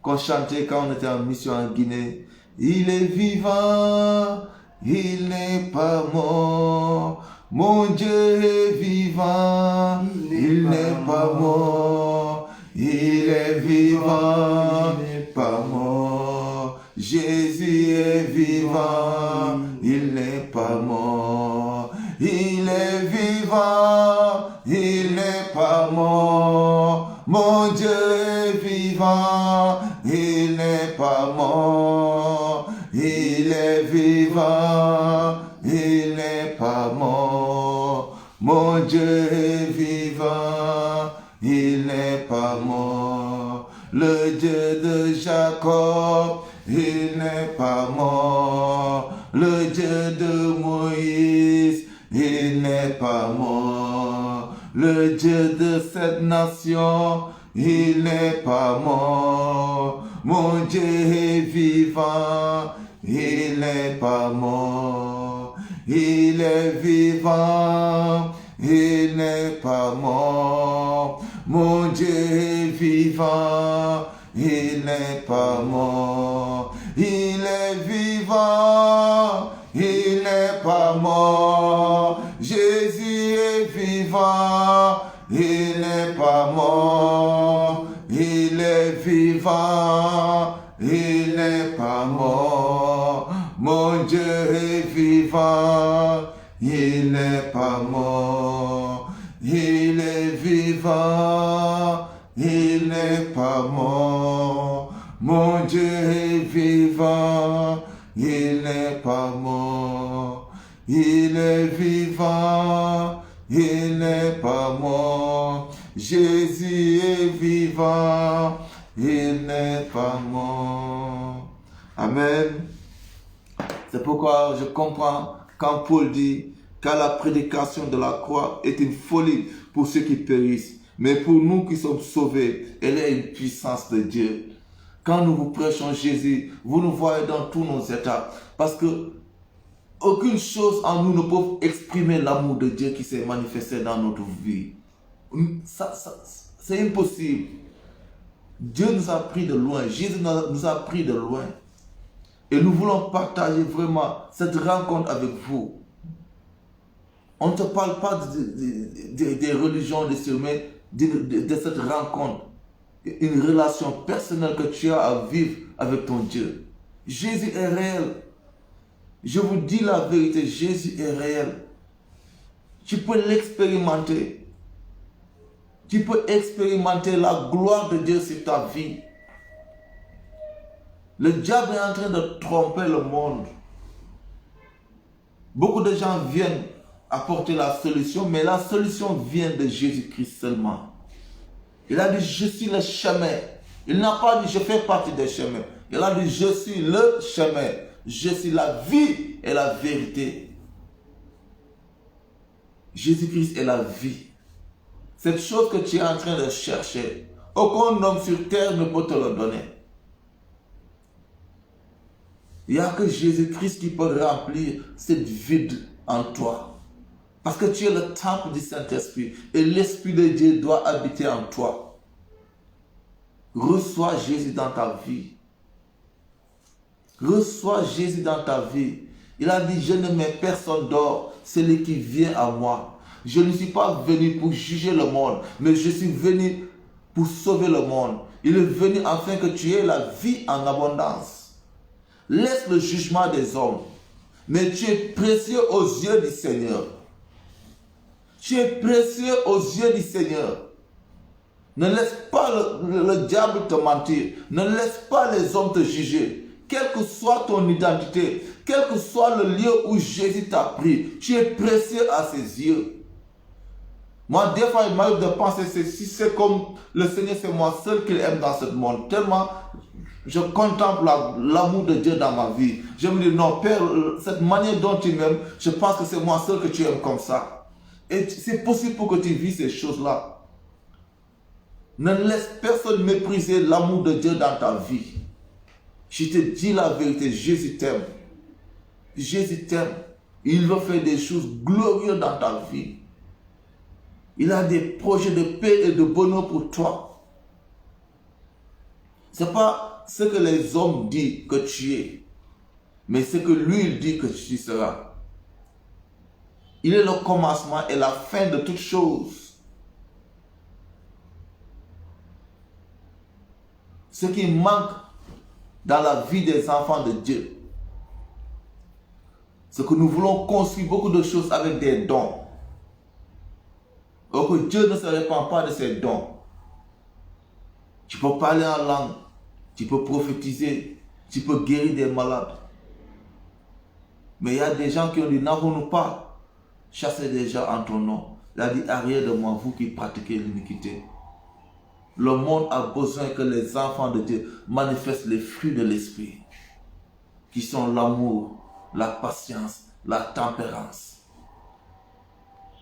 qu'on chantait quand on était en mission en Guinée. Il est vivant, il n'est pas mort. Mon Dieu est vivant, il n'est pas mort. Il est vivant, il n'est pas mort. Jésus est vivant, il n'est pas mort. Il est vivant, il n'est pas mort. Mon Dieu est vivant, il n'est pas mort. Il est vivant, il n'est pas mort. Mon Dieu est vivant, il n'est pas mort. Le Dieu de Jacob, il n'est pas mort. Le Dieu de Moïse, il n'est pas mort. Le Dieu de cette nation, il n'est pas mort. Mon Dieu est vivant, il n'est pas mort. Il est vivant, il n'est pas mort. Mon Dieu est vivant, il n'est pas mort. Il est vivant, il n'est pas mort. Jésus est vivant, il n'est pas mort. Il est vivant, il n'est pas mort. Mon Dieu est vivant, il n'est pas mort. Il est vivant, il n'est pas mort. Mon Dieu est vivant, il n'est pas mort. Il est vivant, il n'est pas mort. Jésus est vivant, il n'est pas mort. Amen. C'est pourquoi je comprends quand Paul dit car la prédication de la croix est une folie pour ceux qui périssent, mais pour nous qui sommes sauvés, elle est une puissance de Dieu. Quand nous vous prêchons Jésus, vous nous voyez dans tous nos états, parce que aucune chose en nous ne peut exprimer l'amour de Dieu qui s'est manifesté dans notre vie. C'est impossible. Dieu nous a pris de loin, Jésus nous a pris de loin. Et nous voulons partager vraiment cette rencontre avec vous. On ne te parle pas des religions, des sommets, de cette rencontre. Une relation personnelle que tu as à vivre avec ton Dieu. Jésus est réel. Je vous dis la vérité, Jésus est réel. Tu peux l'expérimenter. Tu peux expérimenter la gloire de Dieu sur ta vie. Le diable est en train de tromper le monde. Beaucoup de gens viennent apporter la solution, mais la solution vient de Jésus-Christ seulement. Il a dit, je suis le chemin. Il n'a pas dit, je fais partie des chemins. Il a dit, je suis le chemin. Je suis la vie et la vérité. Jésus-Christ est la vie. Cette chose que tu es en train de chercher, aucun homme sur terre ne peut te le donner. Il n'y a que Jésus-Christ qui peut remplir cette vide en toi. Parce que tu es le temple du Saint-Esprit et l'Esprit de Dieu doit habiter en toi. Reçois Jésus dans ta vie. Reçois Jésus dans ta vie. Il a dit, je ne mets personne d'or, celui qui vient à moi. Je ne suis pas venu pour juger le monde, mais je suis venu pour sauver le monde. Il est venu afin que tu aies la vie en abondance. Laisse le jugement des hommes, mais tu es précieux aux yeux du Seigneur. Tu es précieux aux yeux du Seigneur. Ne laisse pas le diable te mentir. Ne laisse pas les hommes te juger. Quelle que soit ton identité, quel que soit le lieu où Jésus t'a pris, tu es précieux à ses yeux. Moi, des fois, il m'arrive de penser, si c'est comme le Seigneur, c'est moi seul qu'il aime dans ce monde. Tellement je contemple l'amour de Dieu dans ma vie. Je me dis, non, Père, cette manière dont tu m'aimes, je pense que c'est moi seul que tu aimes comme ça. Et c'est possible pour que tu vis ces choses-là. Ne laisse personne mépriser l'amour de Dieu dans ta vie. Je te dis la vérité, Jésus t'aime. Jésus t'aime. Il veut faire des choses glorieuses dans ta vie. Il a des projets de paix et de bonheur pour toi. Ce n'est pas ce que les hommes disent que tu es, mais ce que lui il dit que tu seras. Il est le commencement et la fin de toutes choses. Ce qui manque dans la vie des enfants de Dieu, c'est que nous voulons construire beaucoup de choses avec des dons. Or que Dieu ne se répand pas de ses dons. Tu peux parler en langue, tu peux prophétiser, tu peux guérir des malades. Mais il y a des gens qui ont dit, n'avons-nous pas chassé des gens en ton nom? Il a dit, arrière de moi, vous qui pratiquez l'iniquité. Le monde a besoin que les enfants de Dieu manifestent les fruits de l'esprit, qui sont l'amour, la patience, la tempérance.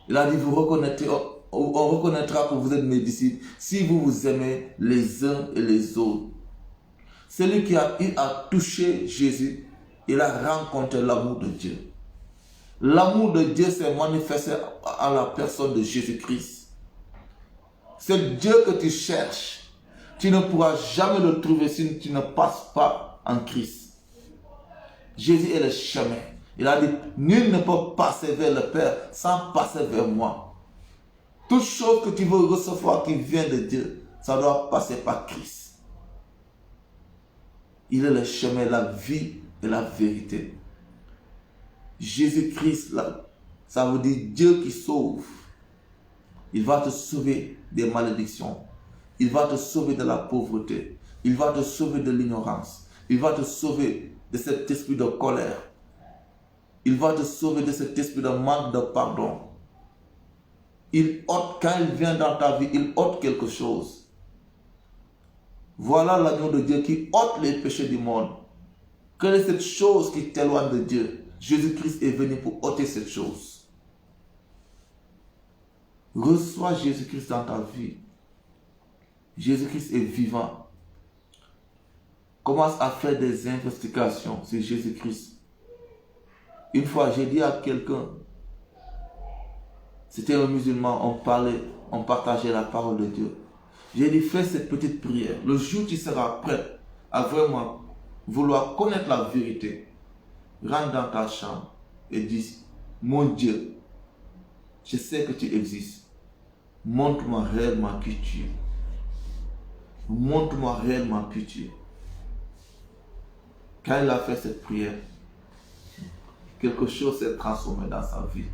Il a dit, on reconnaîtra que vous êtes mes disciples si vous vous aimez les uns et les autres. Celui qui a eu à toucher Jésus, il a rencontré l'amour de Dieu. L'amour de Dieu s'est manifesté à la personne de Jésus-Christ. C'est Dieu que tu cherches. Tu ne pourras jamais le trouver si tu ne passes pas en Christ. Jésus est le chemin. Il a dit, nul ne peut passer vers le Père sans passer vers moi. Toute chose que tu veux recevoir qui vient de Dieu, ça doit passer par Christ. Il est le chemin, la vie et la vérité. Jésus-Christ, ça veut dire Dieu qui sauve. Il va te sauver des malédictions. Il va te sauver de la pauvreté. Il va te sauver de l'ignorance. Il va te sauver de cet esprit de colère. Il va te sauver de cet esprit de manque de pardon. Quand il vient dans ta vie, il ôte quelque chose. Voilà l'agneau de Dieu qui ôte les péchés du monde. Quelle est cette chose qui t'éloigne de Dieu? Jésus-Christ est venu pour ôter cette chose. Reçois Jésus-Christ dans ta vie. Jésus-Christ est vivant. Commence à faire des investigations sur Jésus-Christ. Une fois, j'ai dit à quelqu'un, c'était un musulman, on partageait la parole de Dieu. J'ai dit, fais cette petite prière. Le jour où tu seras prêt à vraiment vouloir connaître la vérité, rentre dans ta chambre et dis, mon Dieu, je sais que tu existes. Montre-moi réellement qui tu es. Montre-moi réellement qui tu es. Quand il a fait cette prière, quelque chose s'est transformé dans sa vie.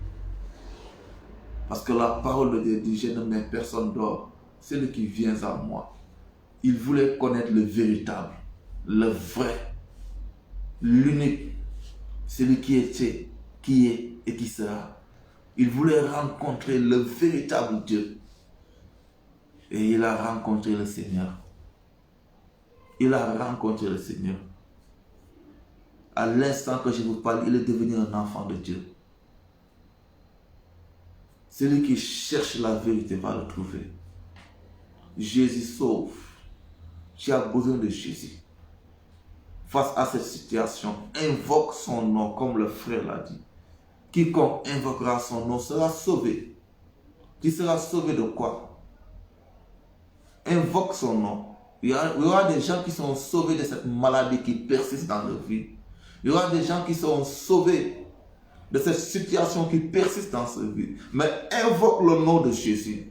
Parce que la parole de Dieu dit, je ne mets personne dehors. Celui qui vient à moi. Il voulait connaître le véritable, le vrai, l'unique, celui qui était, qui est et qui sera. Il voulait rencontrer le véritable Dieu. Et il a rencontré le Seigneur. Il a rencontré le Seigneur. À l'instant que je vous parle, il est devenu un enfant de Dieu. Celui qui cherche la vérité va le trouver. Jésus sauve. Tu as besoin de Jésus. Face à cette situation, invoque son nom comme le frère l'a dit. Quiconque invoquera son nom sera sauvé. Tu seras sauvé de quoi? Invoque son nom. Il y aura des gens qui sont sauvés de cette maladie qui persiste dans leur vie. Il y aura des gens qui seront sauvés de cette situation qui persiste dans leur vie. Mais invoque le nom de Jésus.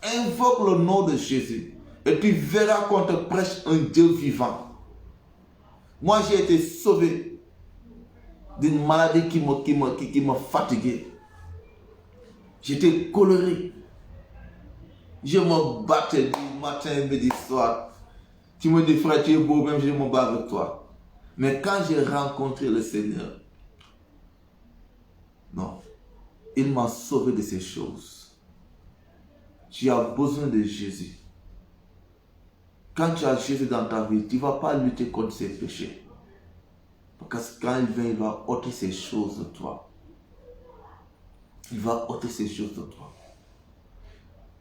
Invoque le nom de Jésus. Et tu verras qu'on te prêche un Dieu vivant. Moi, j'ai été sauvé d'une maladie qui me fatiguait. J'étais colérique. Je me battais du matin, midi, soir. Tu me dis, frère, tu es beau, même je me bats avec toi. Mais quand j'ai rencontré le Seigneur, non, il m'a sauvé de ces choses. Tu as besoin de Jésus. Quand tu as Jésus dans ta vie, tu ne vas pas lutter contre ses péchés. Parce que quand il vient, il va ôter ces choses de toi. Il va ôter ces choses de toi.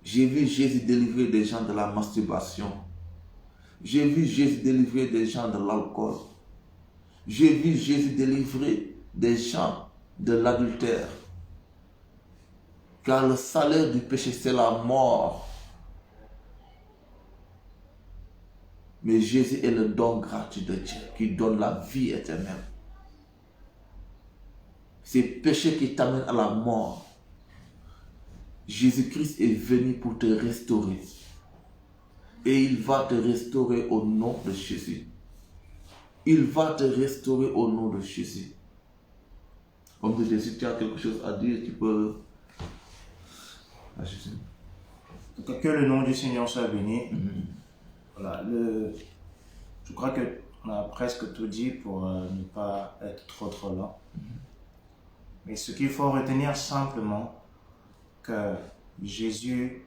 J'ai vu Jésus délivrer des gens de la masturbation. J'ai vu Jésus délivrer des gens de l'alcool. J'ai vu Jésus délivrer des gens de l'adultère. Car le salaire du péché, c'est la mort. Mais Jésus est le don gratuit de Dieu qui donne la vie éternelle. ces péchés qui t'amènent à la mort. Jésus-Christ est venu pour te restaurer. Et il va te restaurer au nom de Jésus. Il va te restaurer au nom de Jésus. Homme de Dieu, si tu as quelque chose à dire, tu peux... À Jésus. Que le nom du Seigneur soit béni. Voilà, je crois qu'on a presque tout dit pour ne pas être trop lent. Mais ce qu'il faut retenir simplement, que Jésus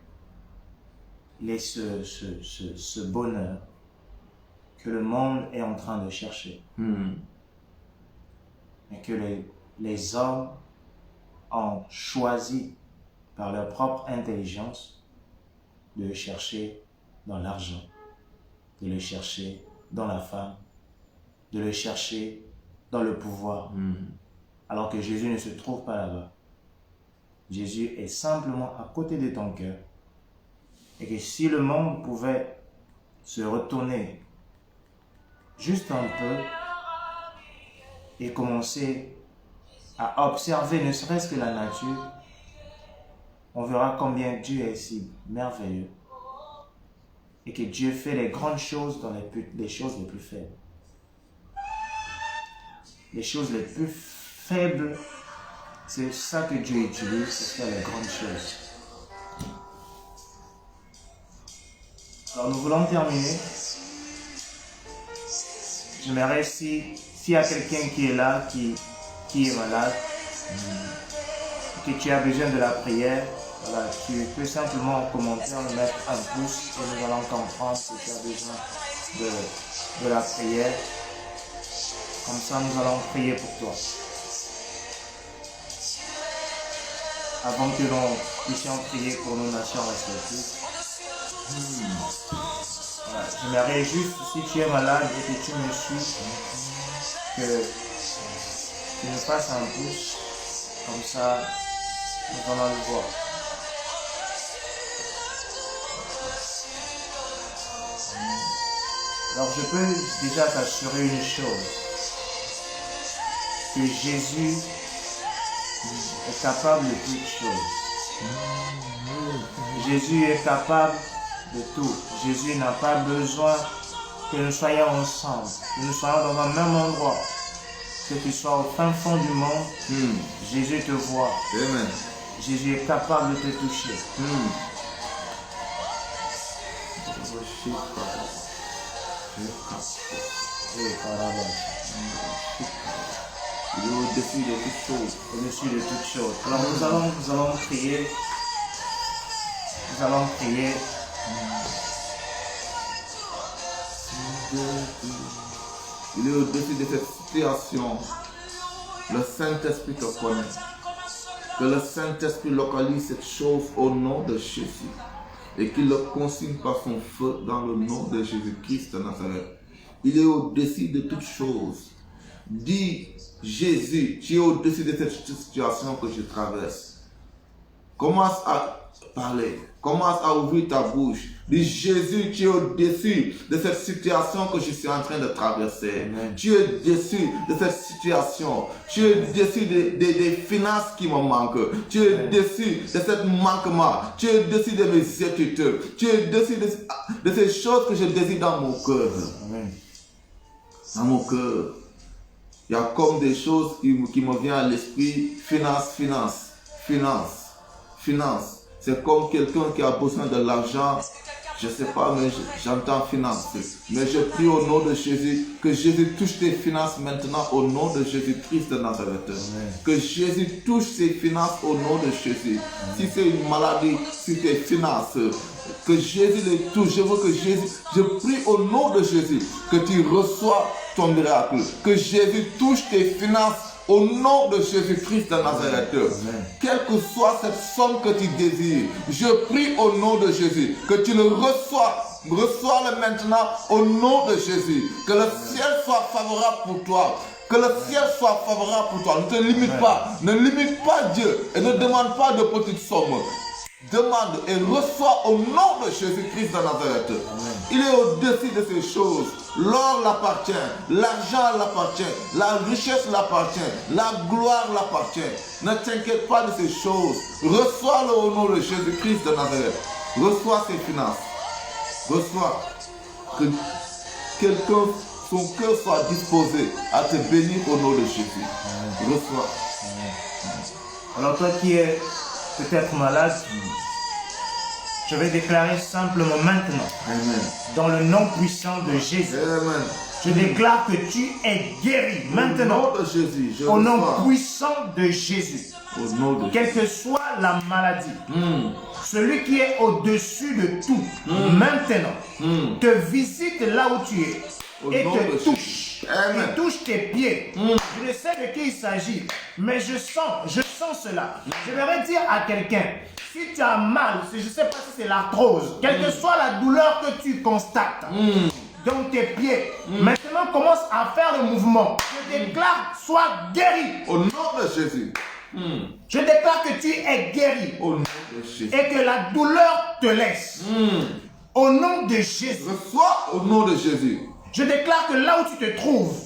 laisse ce bonheur que le monde est en train de chercher. Et que les hommes ont choisi par leur propre intelligence de le chercher dans l'argent, de le chercher dans la femme, de le chercher dans le pouvoir, alors que Jésus ne se trouve pas là-bas. Jésus est simplement à côté de ton cœur, et que si le monde pouvait se retourner juste un peu et commencer à observer ne serait-ce que la nature, on verra combien Dieu est si merveilleux et que Dieu fait les grandes choses dans les choses les plus faibles. Les choses les plus faibles, c'est ça que Dieu utilise pour faire les grandes choses. Alors nous voulons terminer. J'aimerais s'il y a quelqu'un qui est là, qui est malade, que tu as besoin de la prière, voilà, tu peux simplement en commentaire mettre un pouce et nous allons comprendre que tu as besoin de la prière. Comme ça, nous allons prier pour toi. Avant que nous puissions prier pour nos nations respectives. Voilà. J'aimerais juste, si tu es malade et que tu me suis, que tu me fasses un pouce, comme ça, nous allons le voir. Alors je peux déjà t'assurer une chose, que Jésus est capable de toutes choses. Jésus est capable de tout. Jésus n'a pas besoin que nous soyons ensemble, que nous soyons dans un même endroit, que tu sois au fin fond du monde. Jésus te voit. Amen. Jésus est capable de te toucher. Il est au-dessus de toutes choses. Au-dessus de toutes choses. Alors nous allons prier. Nous allons prier. Il est au-dessus de cette situation. Le Saint-Esprit te connaît. Que le Saint-Esprit localise cette chose au nom de Jésus. Et qu'il le consigne par son feu dans le nom de Jésus-Christ de Nazareth. Il est au-dessus de toutes choses. Dis, Jésus, tu es au-dessus de cette situation que je traverse. Commence à parler. Commence à ouvrir ta bouche. Dis, Jésus, tu es au-dessus de cette situation que je suis en train de traverser. Amen. Tu es au-dessus de cette situation. Tu es au-dessus des finances qui me manquent. Tu es au-dessus de ce manquement. Tu es au-dessus de mes inquiétudes. Tu es au-dessus de ces choses que je désire dans mon cœur. Amen. Dans mon cœur. Il y a comme des choses qui me viennent à l'esprit. Finance. C'est comme quelqu'un qui a besoin de l'argent. Je ne sais pas, mais j'entends finance. Mais je prie au nom de Jésus, que Jésus touche tes finances maintenant au nom de Jésus-Christ de Nazareth. Amen. Que Jésus touche ses finances au nom de Jésus. Amen. Si c'est une maladie, si tes finances, que Jésus les touche. Je veux que Jésus, je prie au nom de Jésus, que tu reçois ton miracle. Que Jésus touche tes finances au nom de Jésus-Christ de Nazareth. Amen. Quelle que soit cette somme que tu désires, je prie au nom de Jésus, que tu le reçois. Reçois-le maintenant au nom de Jésus. Que le ciel soit favorable pour toi. Que le ciel soit favorable pour toi. Ne te limite pas. Ne limite pas Dieu. Et ne demande pas de petites sommes. demande et reçoit au nom de Jésus-Christ de Nazareth. Amen. Il est au-dessus de ces choses. L'or l'appartient, l'argent l'appartient, la richesse l'appartient, la gloire l'appartient. Ne t'inquiète pas de ces choses. Reçois-le au nom de Jésus-Christ de Nazareth. Reçois ses finances. Reçois que quelqu'un, son cœur soit disposé à te bénir au nom de Jésus. Reçois. Alors toi qui es peut-être malade, je vais déclarer simplement maintenant, Amen. dans le nom puissant de Jésus, Amen. je déclare que tu es guéri maintenant, Au nom de Jésus, je au nom reçois. puissant de Jésus. Au nom de Quelle que soit la maladie, Jésus. celui qui est au-dessus de tout, maintenant, te visite là où tu es Au et nom te de touche. Jésus. Amen. Il touche tes pieds. Je ne sais de qui il s'agit, mais je sens cela. J'aimerais dire à quelqu'un, si tu as mal, je ne sais pas si c'est l'arthrose, quelle que soit la douleur que tu constates dans tes pieds, maintenant commence à faire le mouvement. Je déclare, sois guéri. Au nom de Jésus. Je déclare que tu es guéri Au nom de Jésus. et que la douleur te laisse. Au nom de Jésus. Reçois au nom de Jésus. Je déclare que là où tu te trouves,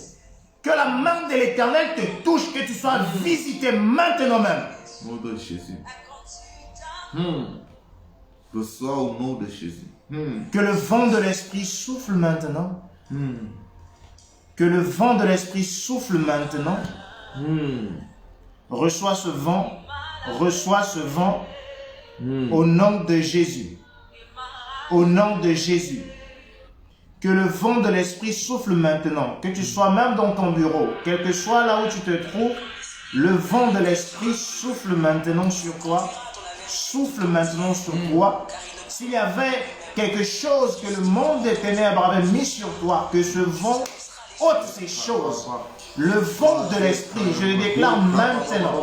que la main de l'Éternel te touche, que tu sois visité maintenant même. Au nom de Jésus. Reçois au nom de Jésus. Que le vent de l'Esprit souffle maintenant. Que le vent de l'Esprit souffle maintenant. Reçois ce vent. Reçois ce vent. Au nom de Jésus. Au nom de Jésus. Que le vent de l'Esprit souffle maintenant. Que tu sois même dans ton bureau, quel que soit là où tu te trouves, le vent de l'Esprit souffle maintenant sur toi. Souffle maintenant sur toi. S'il y avait quelque chose que le monde des ténèbres avait mis sur toi, que ce vent ôte ces choses. Le vent de l'Esprit, je le déclare maintenant.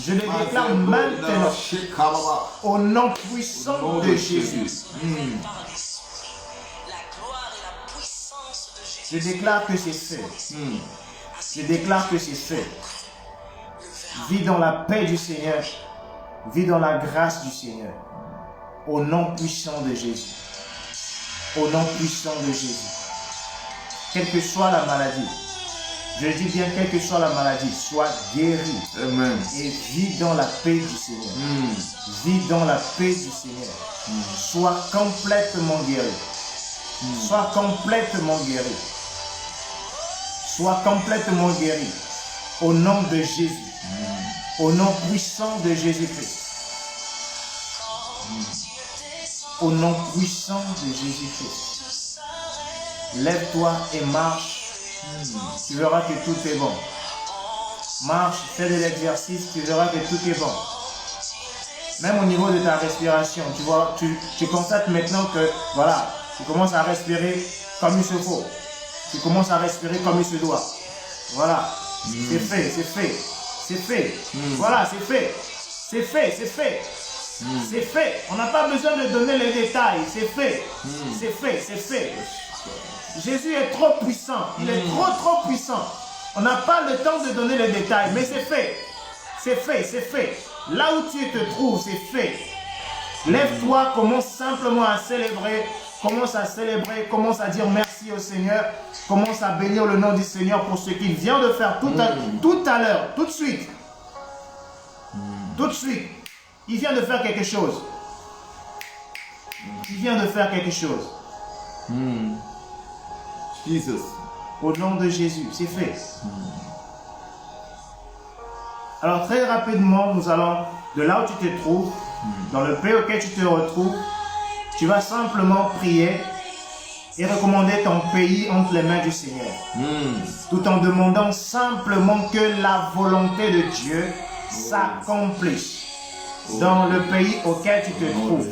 Je le déclare maintenant. Au nom puissant de Jésus. Je déclare que c'est fait. Je déclare que c'est fait. Vis dans la paix du Seigneur. Vis dans la grâce du Seigneur. Au nom puissant de Jésus. Au nom puissant de Jésus. Quelle que soit la maladie. Je dis bien, quelle que soit la maladie, sois guéri. Amen. Et vis dans la paix du Seigneur. Vis dans la paix du Seigneur. Sois complètement guéri. Sois complètement guéri. Sois complètement guéri. Au nom de Jésus. Au nom puissant de Jésus-Christ. Au nom puissant de Jésus-Christ. Lève-toi et marche. Tu verras que tout est bon. Marche, fais de l'exercice, tu verras que tout est bon. Même au niveau de ta respiration, tu vois, tu constates maintenant que, voilà, tu commences à respirer comme il se faut. Tu commences à respirer comme il se doit. Voilà, c'est fait, c'est fait, c'est fait. Voilà, c'est fait, c'est fait, c'est fait. C'est fait. On n'a pas besoin de donner les détails. C'est fait, c'est fait, c'est fait. Jésus est trop puissant. Il est trop puissant. On n'a pas le temps de donner les détails, mais c'est fait. C'est fait, c'est fait. Là où tu te trouves, c'est fait. Lève-toi, commence simplement à célébrer. Commence à célébrer, commence à dire merci au Seigneur. Commence à bénir le nom du Seigneur pour ce qu'il vient de faire tout à l'heure, tout de suite. Tout de suite. Il vient de faire quelque chose. Il vient de faire quelque chose. Jesus. Au nom de Jésus, c'est fait. Alors très rapidement, nous allons, de là où tu te trouves, dans le pays auquel tu te retrouves, tu vas simplement prier et recommander ton pays entre les mains du Seigneur. Tout en demandant simplement que la volonté de Dieu s'accomplisse dans le pays auquel tu te trouves.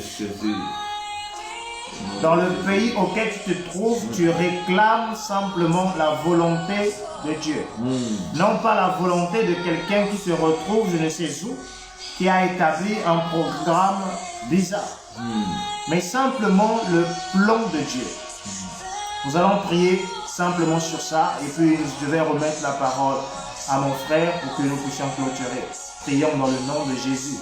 Dans le pays auquel tu te trouves, tu réclames simplement la volonté de Dieu. Non pas la volonté de quelqu'un qui se retrouve je ne sais où, qui a établi un programme bizarre. Mais simplement le plan de Dieu. Nous allons prier simplement sur ça et puis je vais remettre la parole à mon frère pour que nous puissions clôturer. Prions dans le nom de Jésus.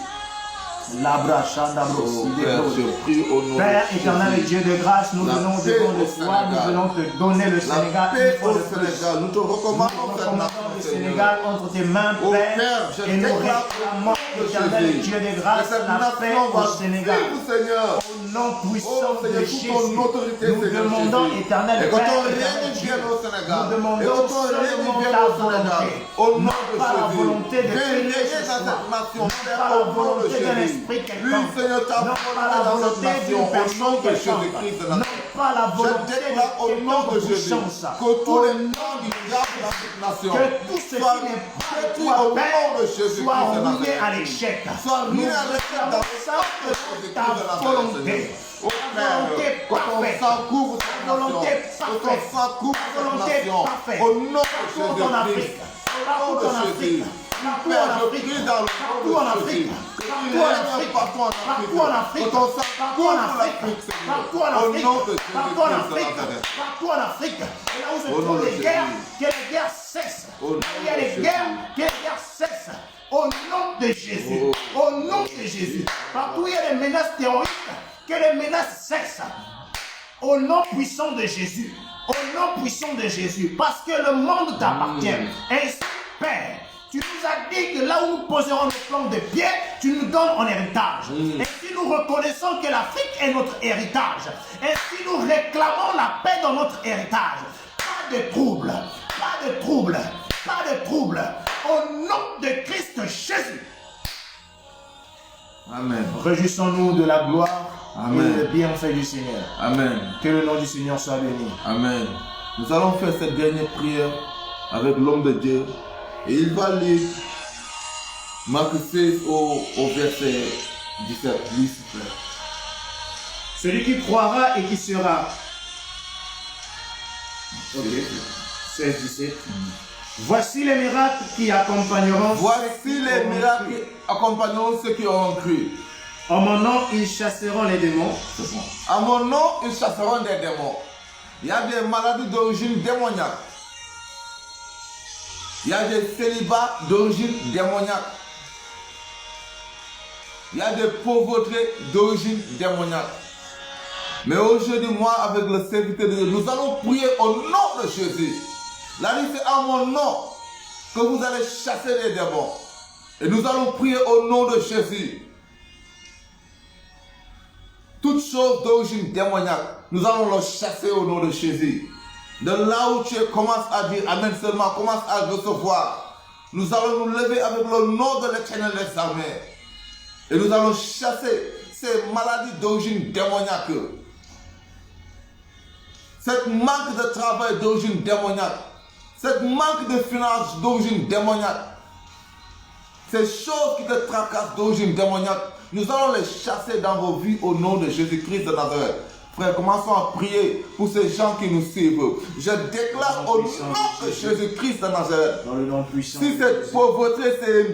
Labra, Chandabro, Oh Père, je prie au nom Père de éternel et Jésus. Dieu de grâce, nous La venons paix devant au le soir, nous Sénégal. venons te donner le La Sénégal. paix une fois au de plus. Sénégal. Nous te Nous recommandons cette recommandons nation, le Seigneur. Sénégal entre tes mains, Oh Père, Père, je et nous déclare réclamons, au nom de éternel et Jésus Dieu de que grâce, cette la paix nation va au Sénégal. vivre, Seigneur. Au nom puissant Oh Seigneur, de sous Jésus, ton autorité, nous Seigneur demandons, Jésus. éternel Et que Père, ton éternel règne Dieu, vienne au Sénégal. nous demandons Et que ton règne seulement vienne ta au Sénégal. volonté. Au nom Non de pas la Jésus. volonté de Viens Christ régner ce dans soir. cette nation, Non Père, pas la au nom de volonté d'un Jésus. esprit Oui, quelconque. Seigneur, ta Non volonté pas la dans cette volonté nation, d'une au nom personne de quelconque. Jésus-Christ de Non Nazareth. pas la Je volonté déclare au nom de de Jésus puissance. que tous Au les nom noms du diable dans cette nation que tout ce soient qui n'est pas de détruits toi, au nom Père, de Jésus-Christ soit de ruiné Nazareth. à l'échec. Soit ruiné à l'échec dans le ça nom de Jésus-Christ ta de Nazareth, volonté. Seigneur. Oh Ta Père, volonté que ton parfaite. sang couvre cette Ta nation. volonté Que ton parfaite. sang couvre Ta cette volonté nation. parfaite. Au nom de Partout en Afrique. Jésus-Christ. Partout en Afrique. Partout Père, en je Afrique. prie dans le Partout nom en de Afrique. Jésus. Que tu Partout en règnes Afrique. partout en Afrique. Partout en Afrique. Que ton sang Partout en couvre Afrique. l'Afrique, Seigneur. Partout en Au Afrique. nom de Partout en Jésus-Christ de Afrique. Nazareth. Partout en Afrique. Et là où se Au nom trouvent de les guerres, Jésus. que les guerres cessent. Au nom Il y a de les Jésus. guerres, que les guerres cessent. Au nom de Jésus. Oh. Au nom de Jésus. Partout où il y a des menaces terroristes, que les menaces cessent. Au nom puissant de Jésus. Au nom puissant de Jésus. Parce que le monde t'appartient. Ainsi, Père, tu nous as dit que là où nous poserons nos plans de pied, tu nous donnes en héritage. Ainsi, nous reconnaissons que l'Afrique est notre héritage. Ainsi, nous réclamons la paix dans notre héritage. Pas de trouble. Pas de trouble. Pas de trouble. Au nom de Christ Jésus. Amen. Réjouissons-nous de la gloire Amen. et le bienfait du Seigneur. Amen. Que le nom du Seigneur soit béni. Amen. Nous allons faire cette dernière prière avec l'homme de Dieu. Et il va lire Marc 16 au verset 17. Lis, s'il te plaît. Celui qui croira et qui sera. Ok. 16, 17. Voici les miracles qui accompagneront. Voici les miracles qui accompagneront ceux qui auront cru. En mon nom, ils chasseront les démons. C'est bon. À mon nom, ils chasseront des démons. Il y a des maladies d'origine démoniaque. Il y a des célibats d'origine démoniaque. Il y a des pauvretés d'origine démoniaque. Mais aujourd'hui, moi, avec le serviteur de Dieu, nous allons prier au nom de Jésus. La vie, c'est à mon nom que vous allez chasser les démons. Et nous allons prier au nom de Jésus. Toutes choses d'origine démoniaque, nous allons les chasser au nom de Jésus. De là où tu commences à dire Amen seulement, commence à recevoir. Nous allons nous lever avec le nom de l'Éternel des armées. Et nous allons chasser ces maladies d'origine démoniaque. Cette manque de travail d'origine démoniaque. Cette manque de finances d'origine démoniaque. Ces choses qui te tracassent d'origine démoniaque. Nous allons les chasser dans vos vies au nom de Jésus-Christ de Nazareth. Frère, commençons à prier pour ces gens qui nous suivent. Je déclare au nom de Jésus-Christ de Nazareth. Dans le nom puissant. Si cette pauvreté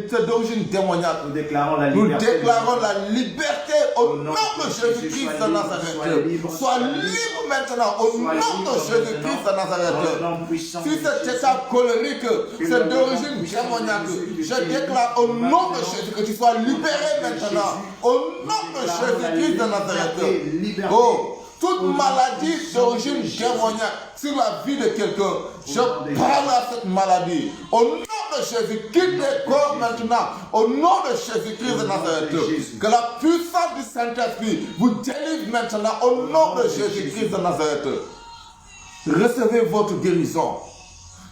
c'est d'origine démoniaque, Nous déclarons la nous liberté. déclarons la liberté au nom de Jésus-Christ de Nazareth. Sois libre maintenant au nom de Jésus-Christ de Nazareth. Si cet état colérique, c'est d'origine démoniaque, je déclare au nom de Jésus que tu sois libéré maintenant. Au nom de Jésus-Christ de Nazareth. Oh, toute maladie d'origine démoniaque sur la vie de quelqu'un, je parle à cette maladie. Au nom de Jésus, quitte les corps maintenant. Au nom de Jésus-Christ de Nazareth. Que la puissance du Saint-Esprit vous délivre maintenant. Au nom de Jésus-Christ de Nazareth. Recevez votre guérison.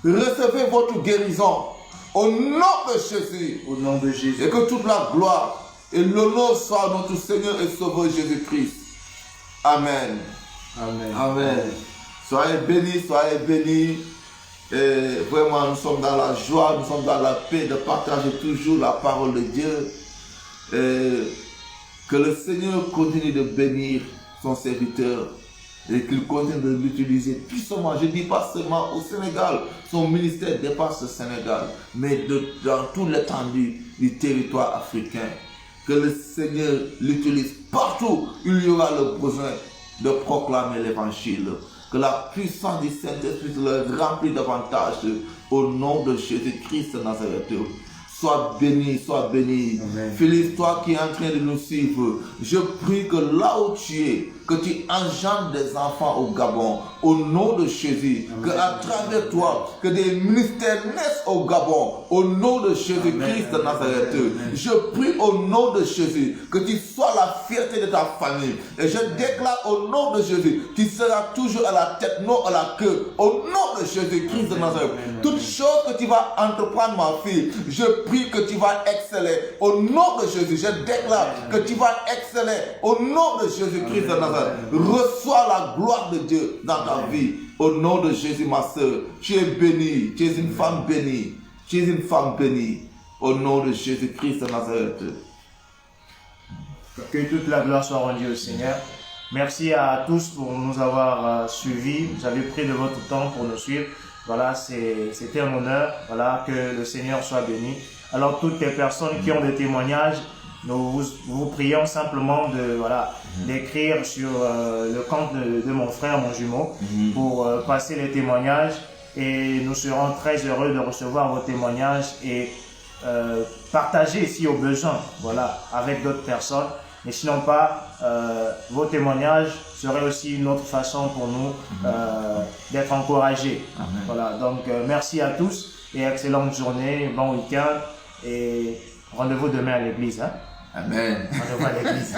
Recevez votre guérison. Au nom de Jésus. Au nom de Jésus. Et que toute la gloire et l'honneur soient à notre Seigneur et Sauveur Jésus-Christ. Amen. Amen. Amen. Soyez bénis, soyez bénis. Et vraiment, nous sommes dans la joie, nous sommes dans la paix de partager toujours la parole de Dieu. Et que le Seigneur continue de bénir son serviteur et qu'il continue de l'utiliser puissamment. Je ne dis pas seulement au Sénégal, son ministère dépasse le Sénégal, mais dans toute l'étendue du territoire africain. Que le Seigneur l'utilise partout où il y aura le besoin de proclamer l'évangile. Que la puissance du Saint-Esprit le remplit davantage au nom de Jésus-Christ de Nazareth. Sois béni, sois béni. Amen. Félix, toi qui es en train de nous suivre, je prie que là où tu es, que tu engendres des enfants au Gabon, au nom de Jésus. Amen. Que à travers toi, que des ministères naissent au Gabon, au nom de Jésus-Christ de Nazareth. Amen. Je prie au nom de Jésus que tu sois la fierté de ta famille. Et je déclare au nom de Jésus, tu seras toujours à la tête, non à la queue. Au nom de Jésus-Christ de Nazareth. Toute chose que tu vas entreprendre, ma fille, je prie que tu vas exceller. Au nom de Jésus, je déclare que tu vas exceller. Au nom de Jésus-Christ de Nazareth. Reçois la gloire de Dieu dans ta vie. Au nom de Jésus, ma soeur, tu es bénie. Tu es une femme bénie. Tu es une femme bénie. Au nom de Jésus-Christ de Nazareth. Que toute la gloire soit rendue au Seigneur. Merci à tous pour nous avoir suivis. Vous avez pris de votre temps pour nous suivre. Voilà, c'était un honneur. Voilà, que le Seigneur soit béni. Alors, toutes les personnes qui ont des témoignages, nous vous prions simplement d'écrire sur le compte de mon frère, mon jumeau, pour passer les témoignages. Et nous serons très heureux de recevoir vos témoignages et partager si au besoin, voilà, avec d'autres personnes. Mais sinon pas, vos témoignages seraient aussi une autre façon pour nous d'être encouragés. Amen. Voilà, donc merci à tous et excellente journée, bon week-end et rendez-vous demain à l'église. Hein? Amen. Rendez-vous à l'église.